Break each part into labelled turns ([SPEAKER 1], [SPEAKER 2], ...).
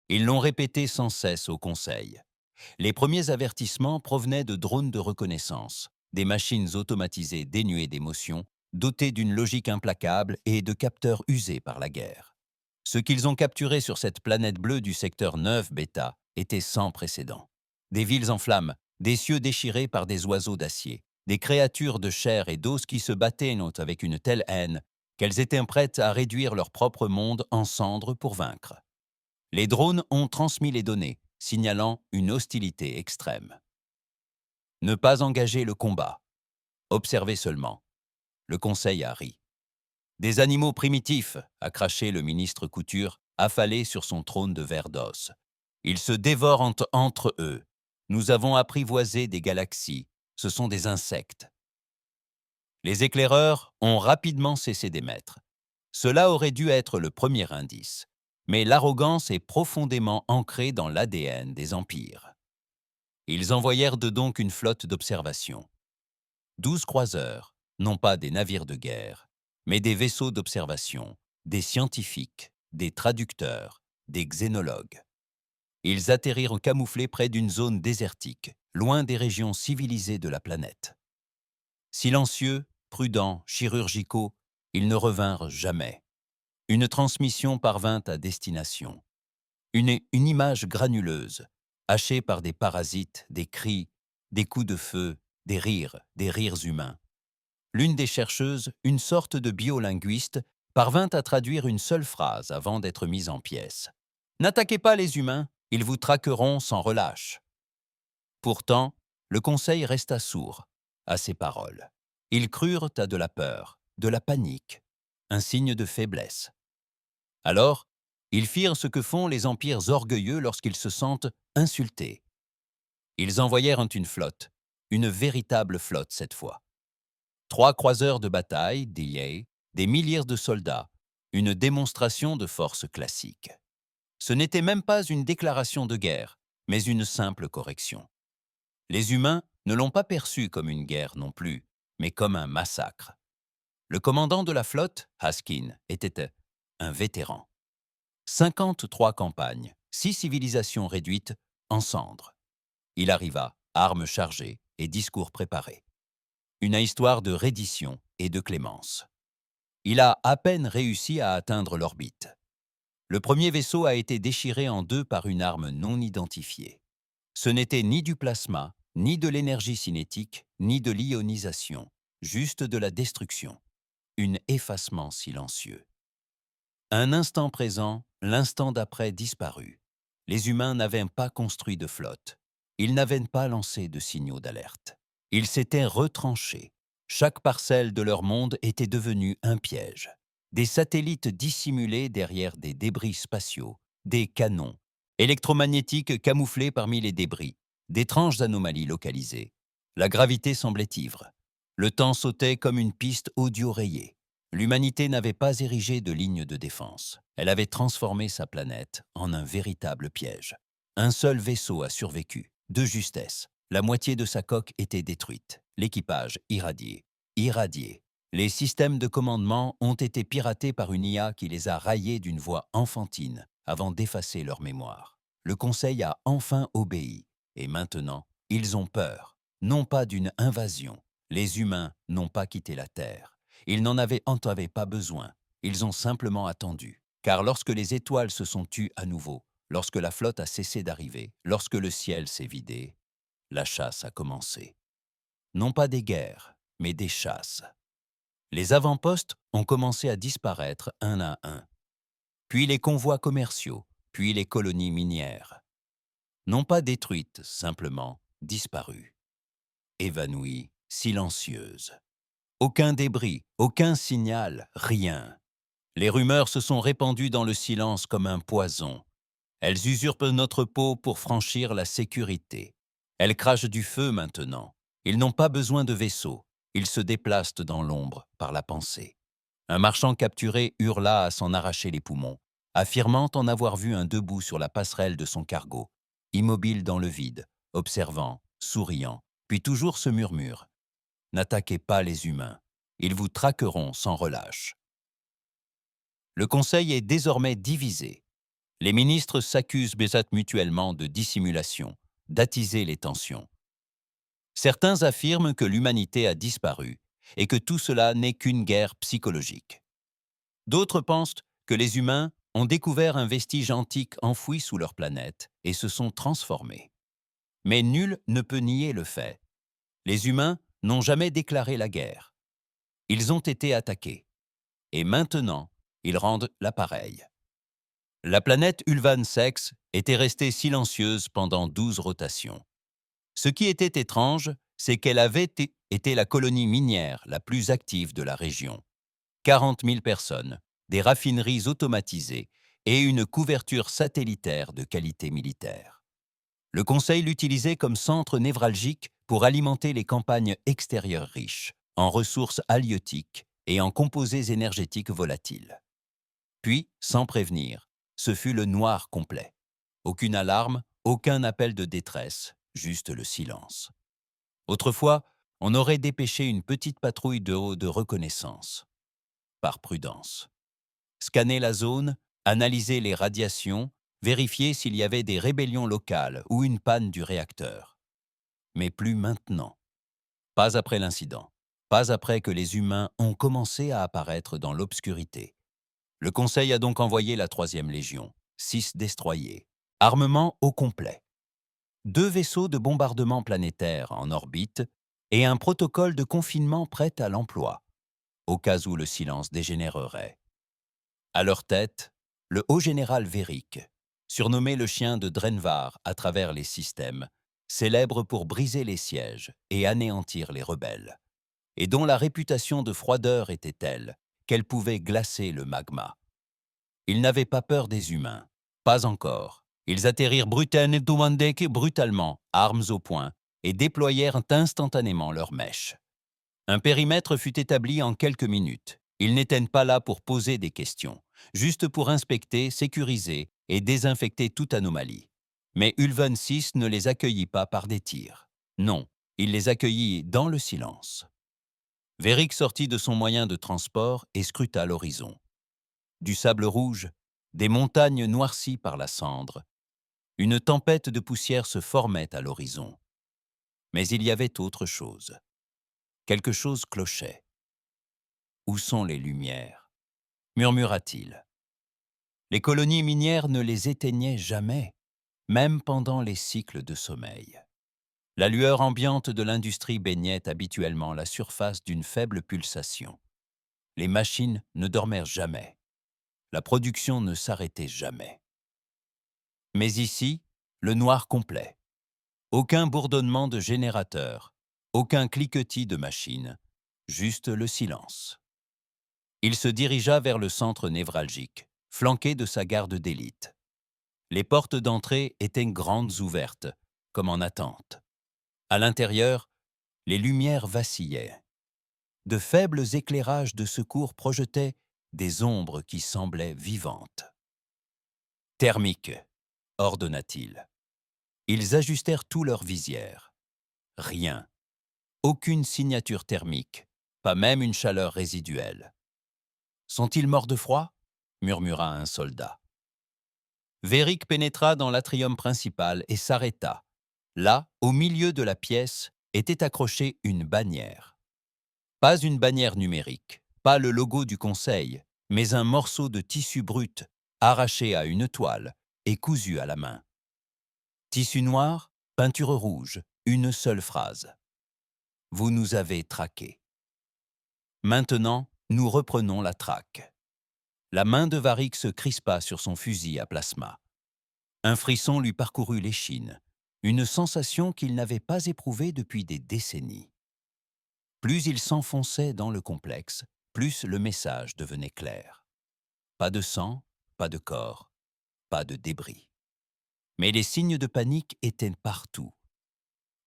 [SPEAKER 1] Ils l'ont répété sans cesse au Conseil. Les premiers avertissements provenaient de drones de reconnaissance, des machines automatisées dénuées d'émotion, dotées d'une logique implacable et de capteurs usés par la guerre. Ce qu'ils ont capturé sur cette planète bleue du secteur 9 Beta était sans précédent. Des villes en flammes, des cieux déchirés par des oiseaux d'acier, des créatures de chair et d'os qui se battaient avec une telle haine qu'elles étaient prêtes à réduire leur propre monde en cendres pour vaincre. Les drones ont transmis les données, signalant une hostilité extrême. Ne pas engager le combat. Observer seulement. Le Conseil a ri. Des animaux primitifs, a craché le ministre Couture, affalé sur son trône de verre d'os. Ils se dévorent entre eux. Nous avons apprivoisé des galaxies. Ce sont des insectes. Les éclaireurs ont rapidement cessé d'émettre. Cela aurait dû être le premier indice. Mais l'arrogance est profondément ancrée dans l'ADN des empires. Ils envoyèrent donc une flotte d'observation. 12 croiseurs, non pas des navires de guerre, mais des vaisseaux d'observation, des scientifiques, des traducteurs, des xénologues. Ils atterrirent camouflés près d'une zone désertique, loin des régions civilisées de la planète. Silencieux, prudents, chirurgicaux, ils ne revinrent jamais. Une transmission parvint à destination. Une image granuleuse, hachée par des parasites, des cris, des coups de feu, des rires humains. L'une des chercheuses, une sorte de biolinguiste, parvint à traduire une seule phrase avant d'être mise en pièces. « N'attaquez pas les humains, ils vous traqueront sans relâche. » Pourtant, le Conseil resta sourd à ces paroles. Ils crurent à de la peur, de la panique, un signe de faiblesse. Alors, ils firent ce que font les empires orgueilleux lorsqu'ils se sentent insultés. Ils envoyèrent une flotte, une véritable flotte cette fois. 3 croiseurs de bataille, des milliers de soldats, une démonstration de force classique. Ce n'était même pas une déclaration de guerre, mais une simple correction. Les humains ne l'ont pas perçu comme une guerre non plus, mais comme un massacre. Le commandant de la flotte, Haskin, était un vétéran. 53 campagnes, 6 civilisations réduites, en cendres. Il arriva, armes chargées et discours préparés. Une histoire de reddition et de clémence. Il a à peine réussi à atteindre l'orbite. Le premier vaisseau a été déchiré en deux par une arme non identifiée. Ce n'était ni du plasma, ni de l'énergie cinétique, ni de l'ionisation, juste de la destruction. Un effacement silencieux. Un instant présent, l'instant d'après disparu. Les humains n'avaient pas construit de flotte. Ils n'avaient pas lancé de signaux d'alerte. Ils s'étaient retranchés. Chaque parcelle de leur monde était devenue un piège. Des satellites dissimulés derrière des débris spatiaux, des canons, électromagnétiques camouflés parmi les débris, d'étranges anomalies localisées. La gravité semblait ivre. Le temps sautait comme une piste audio rayée. L'humanité n'avait pas érigé de ligne de défense. Elle avait transformé sa planète en un véritable piège. Un seul vaisseau a survécu, de justesse. La moitié de sa coque était détruite. L'équipage irradié. Irradié. Les systèmes de commandement ont été piratés par une IA qui les a raillés d'une voix enfantine avant d'effacer leur mémoire. Le Conseil a enfin obéi. Et maintenant, ils ont peur. Non pas d'une invasion. Les humains n'ont pas quitté la Terre. Ils en avaient pas besoin. Ils ont simplement attendu. Car lorsque les étoiles se sont tues à nouveau, lorsque la flotte a cessé d'arriver, lorsque le ciel s'est vidé, la chasse a commencé. Non pas des guerres, mais des chasses. Les avant-postes ont commencé à disparaître un à un. Puis les convois commerciaux, puis les colonies minières. Non pas détruites, simplement disparues. Évanouies, silencieuses. Aucun débris, aucun signal, rien. Les rumeurs se sont répandues dans le silence comme un poison. Elles usurpent notre peau pour franchir la sécurité. Elles crachent du feu maintenant. Ils n'ont pas besoin de vaisseaux. Ils se déplacent dans l'ombre par la pensée. Un marchand capturé hurla à s'en arracher les poumons, affirmant en avoir vu un debout sur la passerelle de son cargo, immobile dans le vide, observant, souriant, puis toujours ce murmure. N'attaquez pas les humains. Ils vous traqueront sans relâche. Le Conseil est désormais divisé. Les ministres s'accusent mutuellement de dissimulation, d'attiser les tensions. Certains affirment que l'humanité a disparu et que tout cela n'est qu'une guerre psychologique. D'autres pensent que les humains ont découvert un vestige antique enfoui sous leur planète et se sont transformés. Mais nul ne peut nier le fait. Les humains n'ont jamais déclaré la guerre. Ils ont été attaqués. Et maintenant, ils rendent l'appareil. La planète Ulvan 6 était restée silencieuse pendant 12 rotations. Ce qui était étrange, c'est qu'elle avait été la colonie minière la plus active de la région. 40 000 personnes, des raffineries automatisées et une couverture satellitaire de qualité militaire. Le Conseil l'utilisait comme centre névralgique pour alimenter les campagnes extérieures riches, en ressources halieutiques et en composés énergétiques volatiles. Puis, sans prévenir, ce fut le noir complet. Aucune alarme, aucun appel de détresse, juste le silence. Autrefois, on aurait dépêché une petite patrouille de reconnaissance. Par prudence. Scanner la zone, analyser les radiations, vérifier s'il y avait des rébellions locales ou une panne du réacteur. Mais plus maintenant. Pas après l'incident. Pas après que les humains ont commencé à apparaître dans l'obscurité. Le Conseil a donc envoyé la 3e Légion, 6 destroyers, armement au complet, 2 vaisseaux de bombardement planétaire en orbite et un protocole de confinement prêt à l'emploi, au cas où le silence dégénérerait. À leur tête, le haut général Veric, surnommé le chien de Drenvar à travers les systèmes, célèbre pour briser les sièges et anéantir les rebelles, et dont la réputation de froideur était telle qu'elle pouvait glacer le magma. Ils n'avaient pas peur des humains, pas encore. Ils atterrirent brutalement, armes au poing, et déployèrent instantanément leurs mèches. Un périmètre fut établi en quelques minutes. Ils n'étaient pas là pour poser des questions, juste pour inspecter, sécuriser et désinfecter toute anomalie. Mais Ulven 6 ne les accueillit pas par des tirs. Non, il les accueillit dans le silence. Veric sortit de son moyen de transport et scruta l'horizon. Du sable rouge, des montagnes noircies par la cendre. Une tempête de poussière se formait à l'horizon. Mais il y avait autre chose. Quelque chose clochait. « Où sont les lumières ?» murmura-t-il. Les colonies minières ne les éteignaient jamais, même pendant les cycles de sommeil. La lueur ambiante de l'industrie baignait habituellement la surface d'une faible pulsation. Les machines ne dormèrent jamais. La production ne s'arrêtait jamais. Mais ici, le noir complet. Aucun bourdonnement de générateur, aucun cliquetis de machine, juste le silence. Il se dirigea vers le centre névralgique, flanqué de sa garde d'élite. Les portes d'entrée étaient grandes ouvertes, comme en attente. À l'intérieur, les lumières vacillaient. De faibles éclairages de secours projetaient des ombres qui semblaient vivantes. « Thermique », ordonna-t-il. Ils ajustèrent tous leurs visières. Rien. Aucune signature thermique, pas même une chaleur résiduelle. « Sont-ils morts de froid ?» murmura un soldat. Veric pénétra dans l'atrium principal et s'arrêta. Là, au milieu de la pièce, était accrochée une bannière. Pas une bannière numérique, pas le logo du Conseil, mais un morceau de tissu brut, arraché à une toile et cousu à la main. Tissu noir, peinture rouge, une seule phrase. « Vous nous avez traqués. Maintenant, nous reprenons la traque. » La main de Varick se crispa sur son fusil à plasma. Un frisson lui parcourut l'échine, une sensation qu'il n'avait pas éprouvée depuis des décennies. Plus il s'enfonçait dans le complexe, plus le message devenait clair. Pas de sang, pas de corps, pas de débris. Mais les signes de panique étaient partout.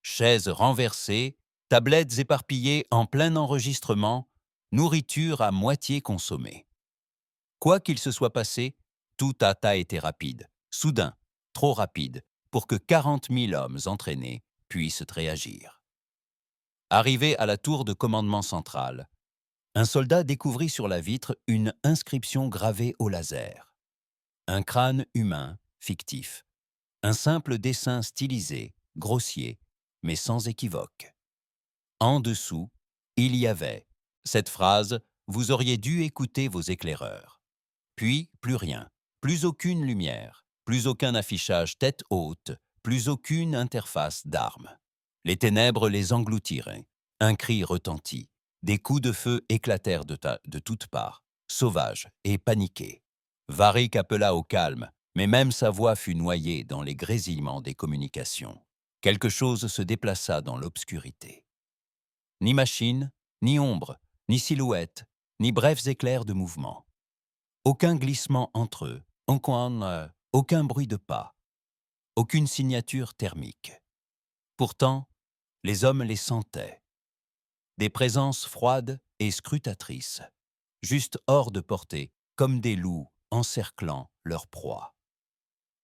[SPEAKER 1] Chaises renversées, tablettes éparpillées en plein enregistrement, nourriture à moitié consommée. Quoi qu'il se soit passé, tout a été rapide, soudain, trop rapide, pour que 40 000 hommes entraînés puissent réagir. Arrivé à la tour de commandement central, un soldat découvrit sur la vitre une inscription gravée au laser. un crâne humain, fictif. Un simple dessin stylisé, grossier, mais sans équivoque. En dessous, il y avait cette phrase « Vous auriez dû écouter vos éclaireurs ». Puis, plus rien, plus aucune lumière, plus aucun affichage tête haute, plus aucune interface d'armes. Les ténèbres les engloutiraient. Un cri retentit. Des coups de feu éclatèrent de toutes parts, sauvages et paniqués. Varric appela au calme, mais même sa voix fut noyée dans les grésillements des communications. Quelque chose se déplaça dans l'obscurité. Ni machine, ni ombre, ni silhouette, ni brefs éclairs de mouvement. Aucun glissement entre eux, aucun bruit de pas, aucune signature thermique. Pourtant, les hommes les sentaient. Des présences froides et scrutatrices, juste hors de portée, comme des loups encerclant leur proie.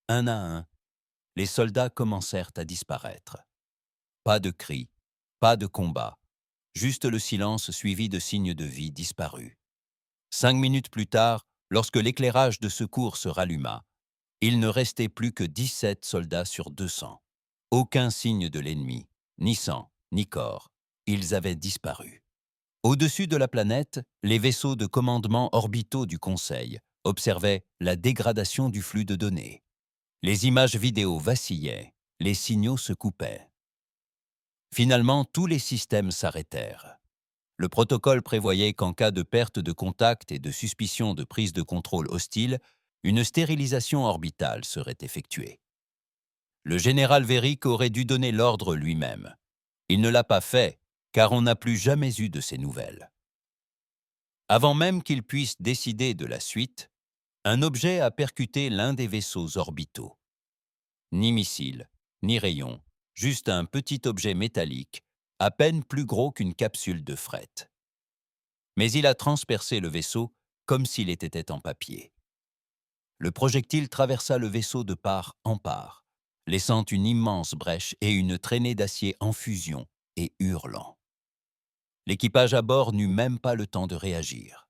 [SPEAKER 1] Un à un, les soldats commencèrent à disparaître. Pas de cris, pas de combat, juste le silence suivi de signes de vie disparus. 5 minutes plus tard, lorsque l'éclairage de secours se ralluma, il ne restait plus que 17 soldats sur 200. Aucun signe de l'ennemi, ni sang, ni corps. Ils avaient disparu. Au-dessus de la planète, les vaisseaux de commandement orbitaux du Conseil observaient la dégradation du flux de données. Les images vidéo vacillaient, les signaux se coupaient. Finalement, tous les systèmes s'arrêtèrent. Le protocole prévoyait qu'en cas de perte de contact et de suspicion de prise de contrôle hostile, une stérilisation orbitale serait effectuée. Le général Veric aurait dû donner l'ordre lui-même. Il ne l'a pas fait, car on n'a plus jamais eu de ses nouvelles. Avant même qu'il puisse décider de la suite, un objet a percuté l'un des vaisseaux orbitaux. Ni missile, ni rayon, juste un petit objet métallique, à peine plus gros qu'une capsule de fret. Mais il a transpercé le vaisseau comme s'il était en papier. Le projectile traversa le vaisseau de part en part, laissant une immense brèche et une traînée d'acier en fusion et hurlant. L'équipage à bord n'eut même pas le temps de réagir.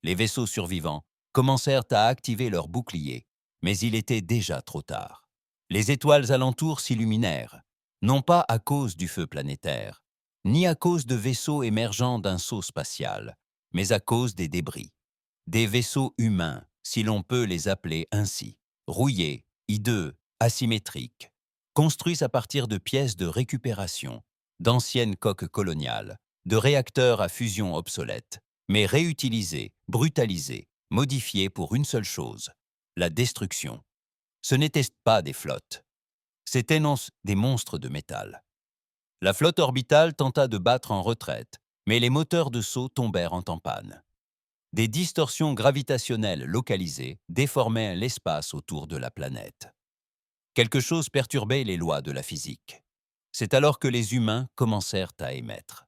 [SPEAKER 1] Les vaisseaux survivants commencèrent à activer leurs boucliers, mais il était déjà trop tard. Les étoiles alentour s'illuminèrent, non pas à cause du feu planétaire, ni à cause de vaisseaux émergeant d'un saut spatial, mais à cause des débris. Des vaisseaux humains, si l'on peut les appeler ainsi, rouillés, hideux, asymétriques, construits à partir de pièces de récupération, d'anciennes coques coloniales, de réacteurs à fusion obsolètes, mais réutilisés, brutalisés, modifiés pour une seule chose, la destruction. Ce n'étaient pas des flottes, c'étaient des monstres de métal. La flotte orbitale tenta de battre en retraite, mais les moteurs de saut tombèrent en panne. Des distorsions gravitationnelles localisées déformaient l'espace autour de la planète. Quelque chose perturbait les lois de la physique. C'est alors que les humains commencèrent à émettre.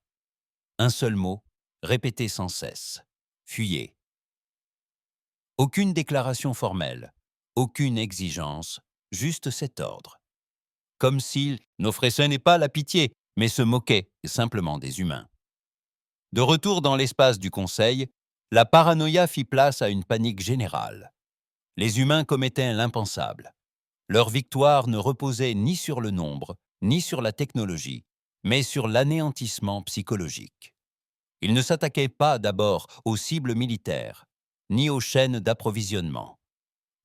[SPEAKER 1] Un seul mot, répété sans cesse. Fuyez. Aucune déclaration formelle, aucune exigence, juste cet ordre. Comme s'ils n'offraient pas la pitié, mais se moquaient simplement des humains. De retour dans l'espace du Conseil, la paranoïa fit place à une panique générale. Les humains commettaient l'impensable. Leur victoire ne reposait ni sur le nombre, ni sur la technologie, mais sur l'anéantissement psychologique. Ils ne s'attaquaient pas d'abord aux cibles militaires, ni aux chaînes d'approvisionnement.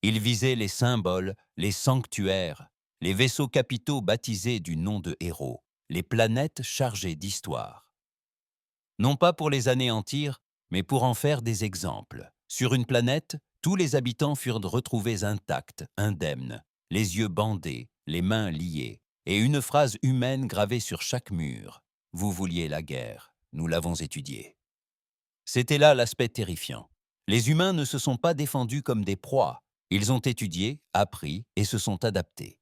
[SPEAKER 1] Ils visaient les symboles, les sanctuaires, les vaisseaux capitaux baptisés du nom de héros, les planètes chargées d'histoire. Non pas pour les anéantir, mais pour en faire des exemples. Sur une planète, tous les habitants furent retrouvés intacts, indemnes, les yeux bandés, les mains liées, et une phrase humaine gravée sur chaque mur. « Vous vouliez la guerre, nous l'avons étudiée ». C'était là l'aspect terrifiant. Les humains ne se sont pas défendus comme des proies. Ils ont étudié, appris et se sont adaptés.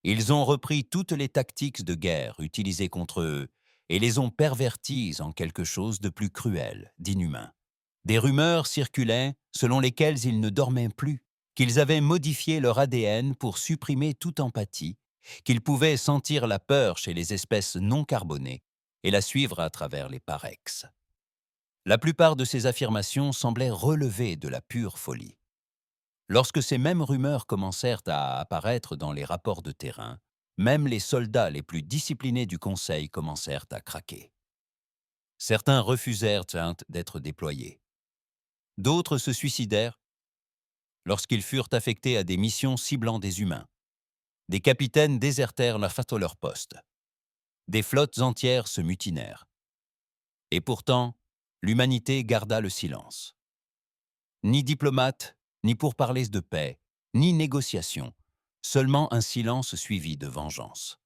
[SPEAKER 1] Ils ont repris toutes les tactiques de guerre utilisées contre eux et les ont perverties en quelque chose de plus cruel, d'inhumain. Des rumeurs circulaient selon lesquelles ils ne dormaient plus, qu'ils avaient modifié leur ADN pour supprimer toute empathie, qu'ils pouvaient sentir la peur chez les espèces non carbonées et la suivre à travers les parex. La plupart de ces affirmations semblaient relever de la pure folie. Lorsque ces mêmes rumeurs commencèrent à apparaître dans les rapports de terrain, même les soldats les plus disciplinés du Conseil commencèrent à craquer. Certains refusèrent d'être déployés. D'autres se suicidèrent lorsqu'ils furent affectés à des missions ciblant des humains. Des capitaines désertèrent leur poste. Des flottes entières se mutinèrent. Et pourtant, l'humanité garda le silence. Ni diplomate, ni pourparlers de paix, ni négociation, seulement un silence suivi de vengeance.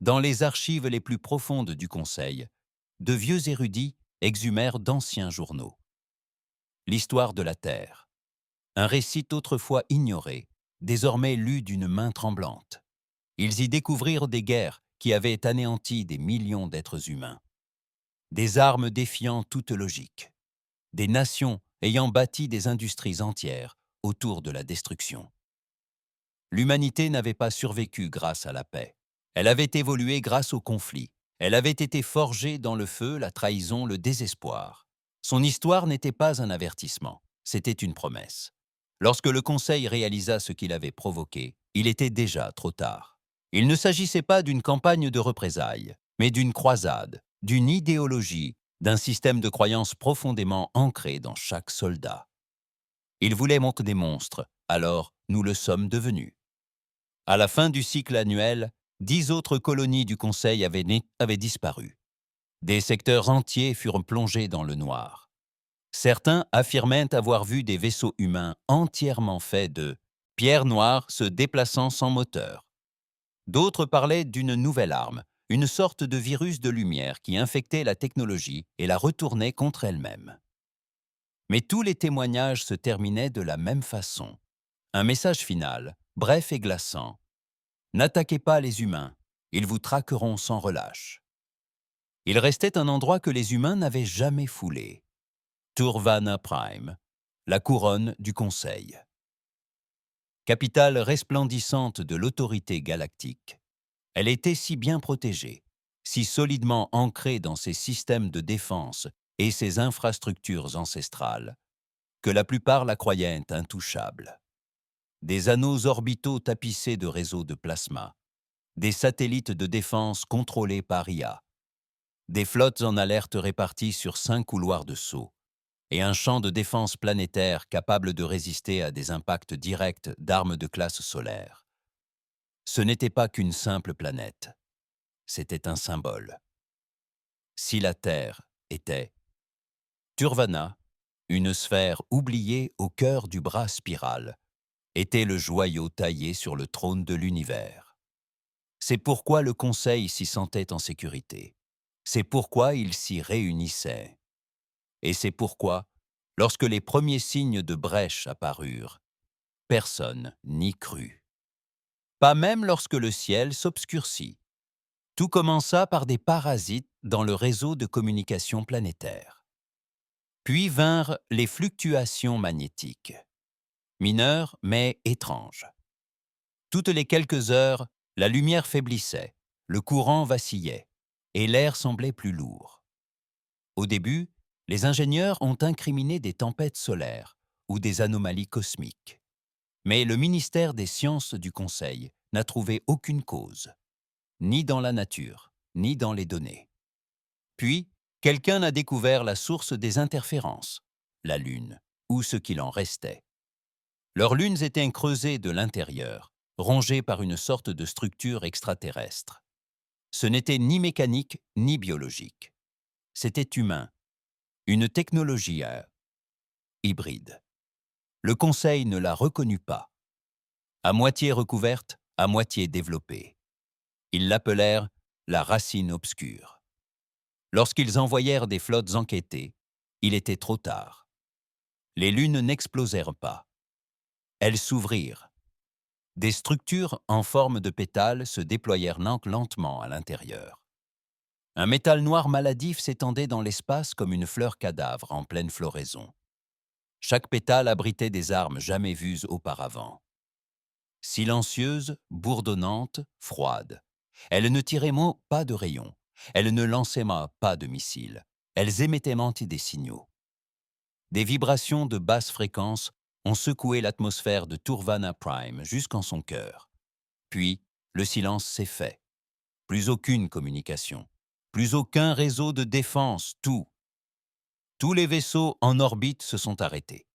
[SPEAKER 1] Dans les archives les plus profondes du Conseil, de vieux érudits exhumèrent d'anciens journaux. L'histoire de la Terre, un récit autrefois ignoré, désormais lu d'une main tremblante. Ils y découvrirent des guerres qui avaient anéanti des millions d'êtres humains, des armes défiant toute logique, des nations ayant bâti des industries entières autour de la destruction. L'humanité n'avait pas survécu grâce à la paix. Elle avait évolué grâce au conflit. Elle avait été forgée dans le feu, la trahison, le désespoir. Son histoire n'était pas un avertissement, c'était une promesse. Lorsque le Conseil réalisa ce qu'il avait provoqué, il était déjà trop tard. Il ne s'agissait pas d'une campagne de représailles, mais d'une croisade, d'une idéologie, d'un système de croyances profondément ancré dans chaque soldat. Il voulait monter des monstres, alors nous le sommes devenus. À la fin du cycle annuel, 10 autres colonies du Conseil avaient disparu. Des secteurs entiers furent plongés dans le noir. Certains affirmaient avoir vu des vaisseaux humains entièrement faits de pierres noires se déplaçant sans moteur. D'autres parlaient d'une nouvelle arme, une sorte de virus de lumière qui infectait la technologie et la retournait contre elle-même. Mais tous les témoignages se terminaient de la même façon. Un message final, bref et glaçant. N'attaquez pas les humains, ils vous traqueront sans relâche. Il restait un endroit que les humains n'avaient jamais foulé. Turvana Prime, la couronne du Conseil. Capitale resplendissante de l'autorité galactique, elle était si bien protégée, si solidement ancrée dans ses systèmes de défense et ses infrastructures ancestrales, que la plupart la croyaient intouchable. Des anneaux orbitaux tapissés de réseaux de plasma, des satellites de défense contrôlés par IA, des flottes en alerte réparties sur 5 couloirs de saut, et un champ de défense planétaire capable de résister à des impacts directs d'armes de classe solaire. Ce n'était pas qu'une simple planète, c'était un symbole. Si la Terre était Turvana, une sphère oubliée au cœur du bras spiral, était le joyau taillé sur le trône de l'univers. C'est pourquoi le Conseil s'y sentait en sécurité. C'est pourquoi il s'y réunissait. Et c'est pourquoi, lorsque les premiers signes de brèche apparurent, personne n'y crut. Pas même lorsque le ciel s'obscurcit. Tout commença par des parasites dans le réseau de communication planétaire. Puis vinrent les fluctuations magnétiques. Mineures, mais étranges. Toutes les quelques heures, la lumière faiblissait, le courant vacillait, et l'air semblait plus lourd. Au début, les ingénieurs ont incriminé des tempêtes solaires ou des anomalies cosmiques. Mais le ministère des Sciences du Conseil n'a trouvé aucune cause, ni dans la nature, ni dans les données. Puis, quelqu'un a découvert la source des interférences, la Lune, ou ce qu'il en restait. Leurs lunes étaient creusées de l'intérieur, rongées par une sorte de structure extraterrestre. Ce n'était ni mécanique ni biologique. C'était humain, une technologie hybride. Le Conseil ne la reconnut pas. À moitié recouverte, à moitié développée. Ils l'appelèrent la racine obscure. Lorsqu'ils envoyèrent des flottes enquêter, il était trop tard. Les lunes n'explosèrent pas. Elles s'ouvrirent. Des structures en forme de pétales se déployèrent lentement à l'intérieur. Un métal noir maladif s'étendait dans l'espace comme une fleur cadavre en pleine floraison. Chaque pétale abritait des armes jamais vues auparavant. Silencieuses, bourdonnantes, froides. Elles ne tiraient pas de rayons. Elles ne lançaient pas de missiles. Elles émettaient des signaux. Des vibrations de basse fréquence ont secoué l'atmosphère de Turvana Prime jusqu'en son cœur. Puis, le silence s'est fait. Plus aucune communication, plus aucun réseau de défense, tout. Tous les vaisseaux en orbite se sont arrêtés.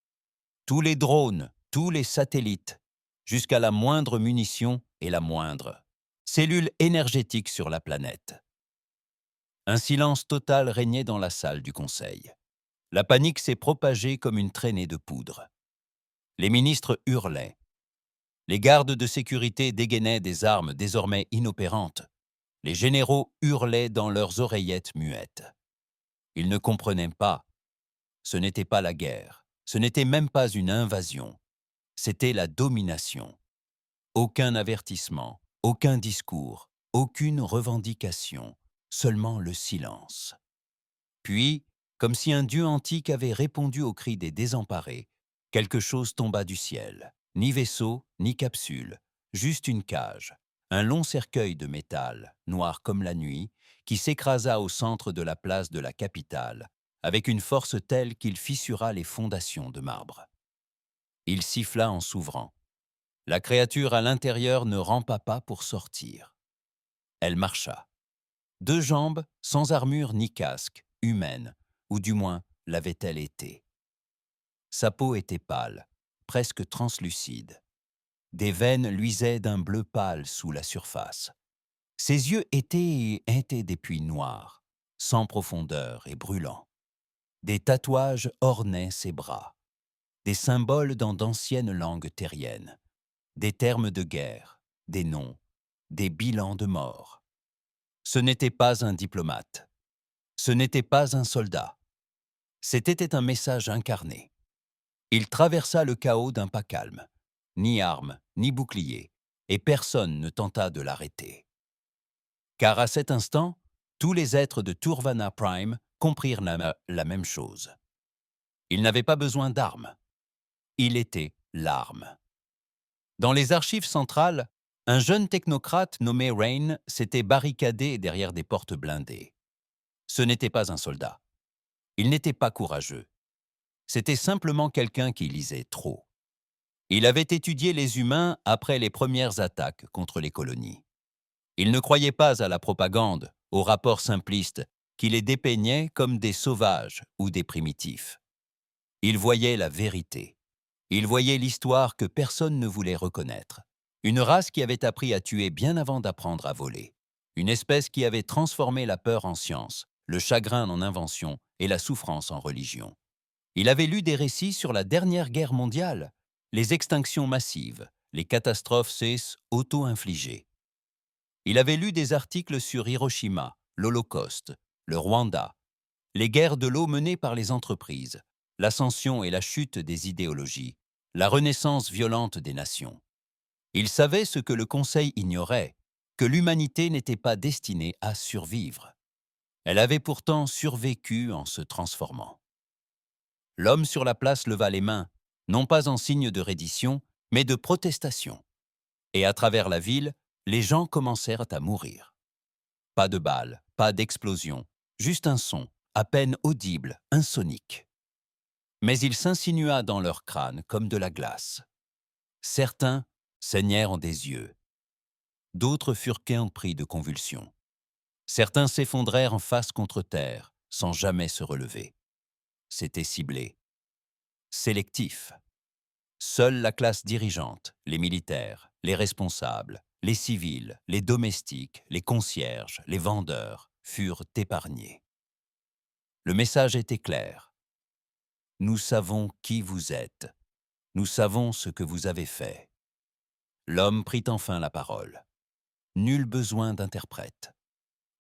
[SPEAKER 1] Tous les drones, tous les satellites, jusqu'à la moindre munition et la moindre cellule énergétique sur la planète. Un silence total régnait dans la salle du Conseil. La panique s'est propagée comme une traînée de poudre. Les ministres hurlaient. Les gardes de sécurité dégainaient des armes désormais inopérantes. Les généraux hurlaient dans leurs oreillettes muettes. Ils ne comprenaient pas. Ce n'était pas la guerre. Ce n'était même pas une invasion. C'était la domination. Aucun avertissement, aucun discours, aucune revendication, seulement le silence. Puis, comme si un dieu antique avait répondu aux cris des désemparés, quelque chose tomba du ciel. Ni vaisseau, ni capsule, juste une cage, un long cercueil de métal, noir comme la nuit, qui s'écrasa au centre de la place de la capitale, avec une force telle qu'il fissura les fondations de marbre. Il siffla en s'ouvrant. La créature à l'intérieur ne rampa pas pour sortir. Elle marcha. 2 jambes, sans armure ni casque, humaine, ou du moins l'avait-elle été. Sa peau était pâle, presque translucide. Des veines luisaient d'un bleu pâle sous la surface. Ses yeux étaient des puits noirs, sans profondeur et brûlants. Des tatouages ornaient ses bras, des symboles dans d'anciennes langues terriennes, des termes de guerre, des noms, des bilans de mort. Ce n'était pas un diplomate. Ce n'était pas un soldat. C'était un message incarné. Il traversa le chaos d'un pas calme. Ni armes, ni bouclier, et personne ne tenta de l'arrêter. Car à cet instant, tous les êtres de Turvana Prime comprirent la même chose. Il n'avait pas besoin d'armes. Il était l'arme. Dans les archives centrales, un jeune technocrate nommé Rain s'était barricadé derrière des portes blindées. Ce n'était pas un soldat. Il n'était pas courageux. C'était simplement quelqu'un qui lisait trop. Il avait étudié les humains après les premières attaques contre les colonies. Il ne croyait pas à la propagande, aux rapports simplistes qui les dépeignaient comme des sauvages ou des primitifs. Il voyait la vérité. Il voyait l'histoire que personne ne voulait reconnaître. Une race qui avait appris à tuer bien avant d'apprendre à voler. Une espèce qui avait transformé la peur en science, le chagrin en invention et la souffrance en religion. Il avait lu des récits sur la dernière guerre mondiale, les extinctions massives, les catastrophes auto-infligées. Il avait lu des articles sur Hiroshima, l'Holocauste, le Rwanda, les guerres de l'eau menées par les entreprises, l'ascension et la chute des idéologies, la renaissance violente des nations. Il savait ce que le Conseil ignorait, que l'humanité n'était pas destinée à survivre. Elle avait pourtant survécu en se transformant. L'homme sur la place leva les mains, non pas en signe de reddition, mais de protestation. Et à travers la ville, les gens commencèrent à mourir. Pas de balles, pas d'explosion, juste un son, à peine audible, insonique. Mais il s'insinua dans leur crâne comme de la glace. Certains saignèrent en des yeux. D'autres furent pris de convulsions. Certains s'effondrèrent en face contre terre, sans jamais se relever. C'était ciblé. Sélectif. Seule la classe dirigeante, les militaires, les responsables, les civils, les domestiques, les concierges, les vendeurs furent épargnés. Le message était clair. Nous savons qui vous êtes. Nous savons ce que vous avez fait. L'homme prit enfin la parole. Nul besoin d'interprète.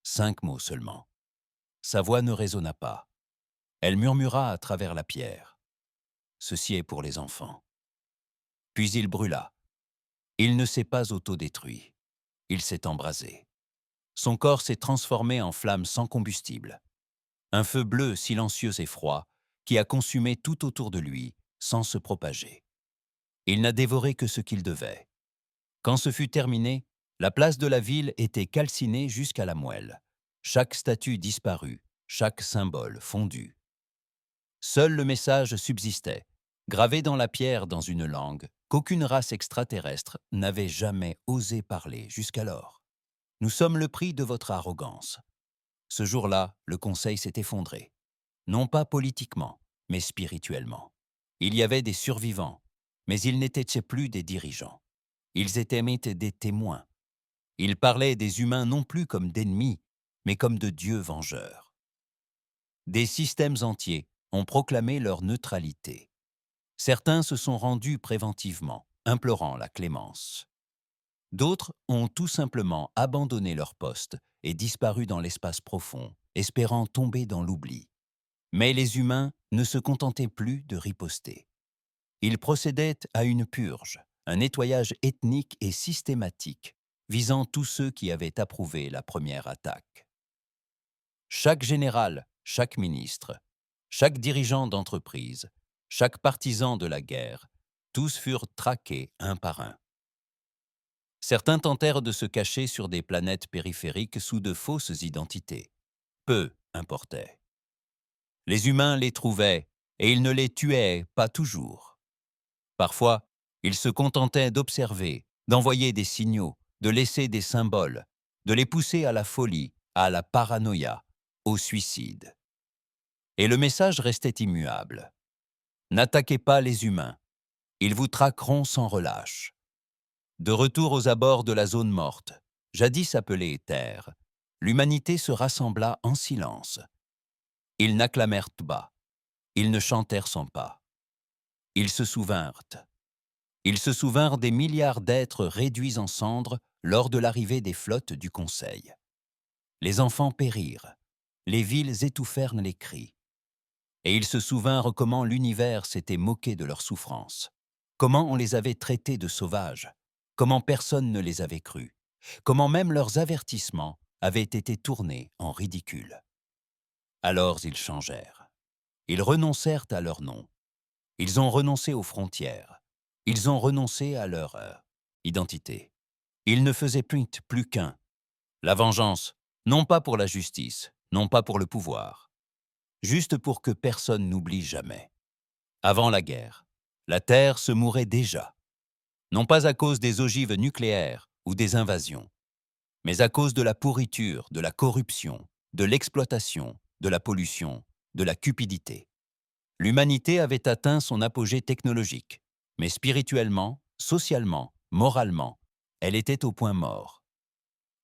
[SPEAKER 1] 5 mots seulement. Sa voix ne résonna pas. Elle murmura à travers la pierre. Ceci est pour les enfants. Puis il brûla. Il ne s'est pas autodétruit. Il s'est embrasé. Son corps s'est transformé en flamme sans combustible. Un feu bleu, silencieux et froid, qui a consumé tout autour de lui, sans se propager. Il n'a dévoré que ce qu'il devait. Quand ce fut terminé, la place de la ville était calcinée jusqu'à la moelle. Chaque statue disparut, chaque symbole fondu. Seul le message subsistait. gravé dans la pierre dans une langue qu'aucune race extraterrestre n'avait jamais osé parler jusqu'alors. Nous sommes le prix de votre arrogance. Ce jour-là, le conseil s'est effondré. Non pas politiquement, mais spirituellement. Il y avait des survivants, mais ils n'étaient plus des dirigeants. Ils étaient des témoins. Ils parlaient des humains non plus comme d'ennemis, mais comme de dieux vengeurs. Des systèmes entiers ont proclamé leur neutralité. Certains se sont rendus préventivement, implorant la clémence. D'autres ont tout simplement abandonné leur poste et disparu dans l'espace profond, espérant tomber dans l'oubli. Mais les humains ne se contentaient plus de riposter. Ils procédaient à une purge, un nettoyage ethnique et systématique, visant tous ceux qui avaient approuvé la première attaque. Chaque général, chaque ministre, chaque dirigeant d'entreprise, chaque partisan de la guerre, tous furent traqués un par un. Certains tentèrent de se cacher sur des planètes périphériques sous de fausses identités. Peu importait. Les humains les trouvaient, et ils ne les tuaient pas toujours. Parfois, ils se contentaient d'observer, d'envoyer des signaux, de laisser des symboles, de les pousser à la folie, à la paranoïa, au suicide. Et le message restait immuable. N'attaquez pas les humains, ils vous traqueront sans relâche. De retour aux abords de la zone morte, jadis appelée Terre, l'humanité se rassembla en silence. Ils n'acclamèrent pas, ils ne chantèrent sans pas. Ils se souvinrent. Ils se souvinrent des milliards d'êtres réduits en cendres lors de l'arrivée des flottes du Conseil. Les enfants périrent, les villes étouffèrent les cris. Et ils se souvinrent comment l'univers s'était moqué de leur souffrance, comment on les avait traités de sauvages, comment personne ne les avait crus, comment même leurs avertissements avaient été tournés en ridicule. Alors ils changèrent. Ils renoncèrent à leur nom. Ils ont renoncé aux frontières. Ils ont renoncé à leur identité. Ils ne faisaient plus qu'un. La vengeance, non pas pour la justice, non pas pour le pouvoir, juste pour que personne n'oublie jamais. Avant la guerre, la Terre se mourait déjà, non pas à cause des ogives nucléaires ou des invasions, mais à cause de la pourriture, de la corruption, de l'exploitation, de la pollution, de la cupidité. L'humanité avait atteint son apogée technologique, mais spirituellement, socialement, moralement, elle était au point mort.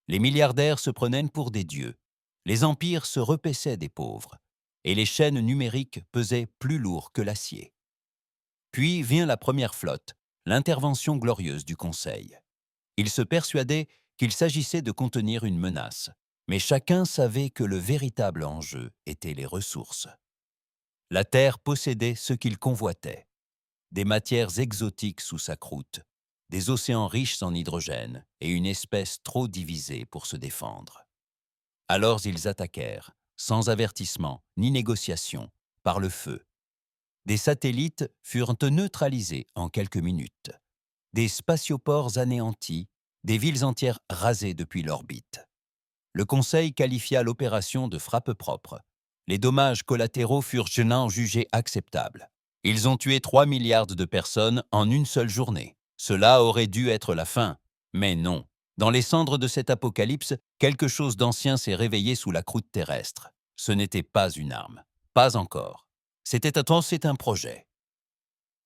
[SPEAKER 1] Les milliardaires se prenaient pour des dieux, les empires se repaissaient des pauvres, et les chaînes numériques pesaient plus lourd que l'acier. Puis vient la première flotte, l'intervention glorieuse du Conseil. Ils se persuadaient qu'il s'agissait de contenir une menace, mais chacun savait que le véritable enjeu était les ressources. La Terre possédait ce qu'il convoitait, des matières exotiques sous sa croûte, des océans riches en hydrogène et une espèce trop divisée pour se défendre. Alors ils attaquèrent, sans avertissement ni négociation, par le feu. Des satellites furent neutralisés en quelques minutes, des spatioports anéantis, des villes entières rasées depuis l'orbite. Le Conseil qualifia l'opération de frappe propre. Les dommages collatéraux furent jugés acceptables. Ils ont tué 3 milliards de personnes en une seule journée. Cela aurait dû être la fin, mais non. Dans les cendres de cet apocalypse, quelque chose d'ancien s'est réveillé sous la croûte terrestre. Ce n'était pas une arme, pas encore. C'est un projet.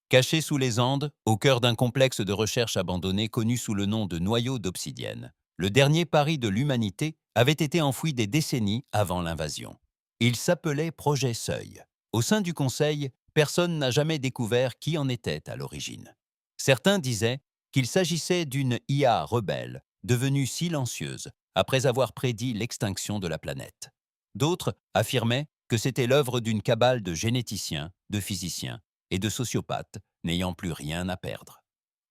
[SPEAKER 1] Caché sous les Andes, au cœur d'un complexe de recherche abandonné connu sous le nom de noyau d'obsidienne, le dernier pari de l'humanité avait été enfoui des décennies avant l'invasion. Il s'appelait Projet Seuil. Au sein du Conseil, personne n'a jamais découvert qui en était à l'origine. Certains disaient qu'il s'agissait d'une IA rebelle, devenue silencieuse, après avoir prédit l'extinction de la planète. D'autres affirmaient que c'était l'œuvre d'une cabale de généticiens, de physiciens et de sociopathes n'ayant plus rien à perdre.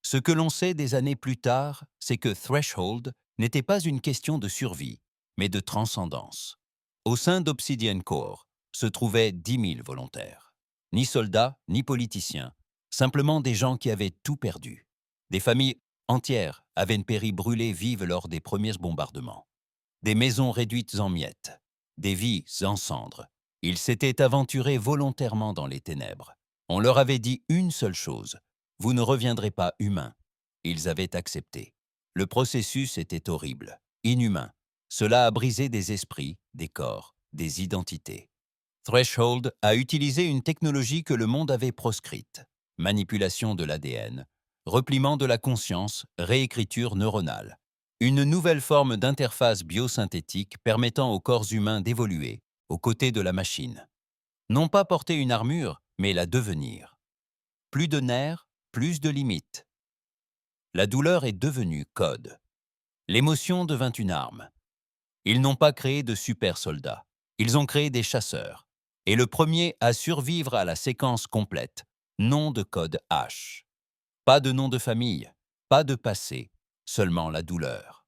[SPEAKER 1] Ce que l'on sait des années plus tard, c'est que Threshold n'était pas une question de survie, mais de transcendance. Au sein d'Obsidian Core se trouvaient 10 000 volontaires. Ni soldats, ni politiciens, simplement des gens qui avaient tout perdu. Des familles entières avaient péri brûlées vives lors des premiers bombardements. Des maisons réduites en miettes, des vies en cendres. Ils s'étaient aventurés volontairement dans les ténèbres. On leur avait dit une seule chose, « Vous ne reviendrez pas humain ». Ils avaient accepté. Le processus était horrible, inhumain. Cela a brisé des esprits, des corps, des identités. Threshold a utilisé une technologie que le monde avait proscrite, manipulation de l'ADN, repliement de la conscience, réécriture neuronale. Une nouvelle forme d'interface biosynthétique permettant au corps humain d'évoluer, aux côtés de la machine. Non pas porter une armure, mais la devenir. Plus de nerfs, plus de limites. La douleur est devenue code. L'émotion devint une arme. Ils n'ont pas créé de super-soldats. Ils ont créé des chasseurs. Et le premier à survivre à la séquence complète. Nom de code H. Pas de nom de famille, pas de passé, seulement la douleur.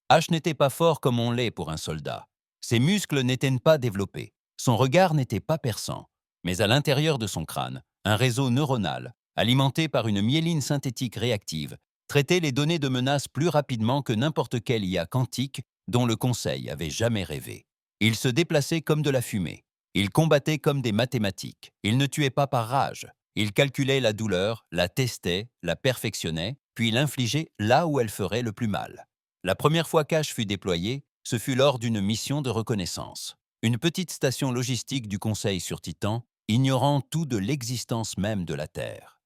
[SPEAKER 1] H n'était pas fort comme on l'est pour un soldat. Ses muscles n'étaient pas développés. Son regard n'était pas perçant. Mais à l'intérieur de son crâne, un réseau neuronal, alimenté par une myéline synthétique réactive, traitait les données de menace plus rapidement que n'importe quelle IA quantique dont le Conseil avait jamais rêvé. Il se déplaçait comme de la fumée. Il combattait comme des mathématiques. Il ne tuait pas par rage. Il calculait la douleur, la testait, la perfectionnait, puis l'infligeait là où elle ferait le plus mal. La première fois qu'H fut déployé, ce fut lors d'une mission de reconnaissance. Une petite station logistique du Conseil sur Titan, ignorant tout de l'existence même de la Terre.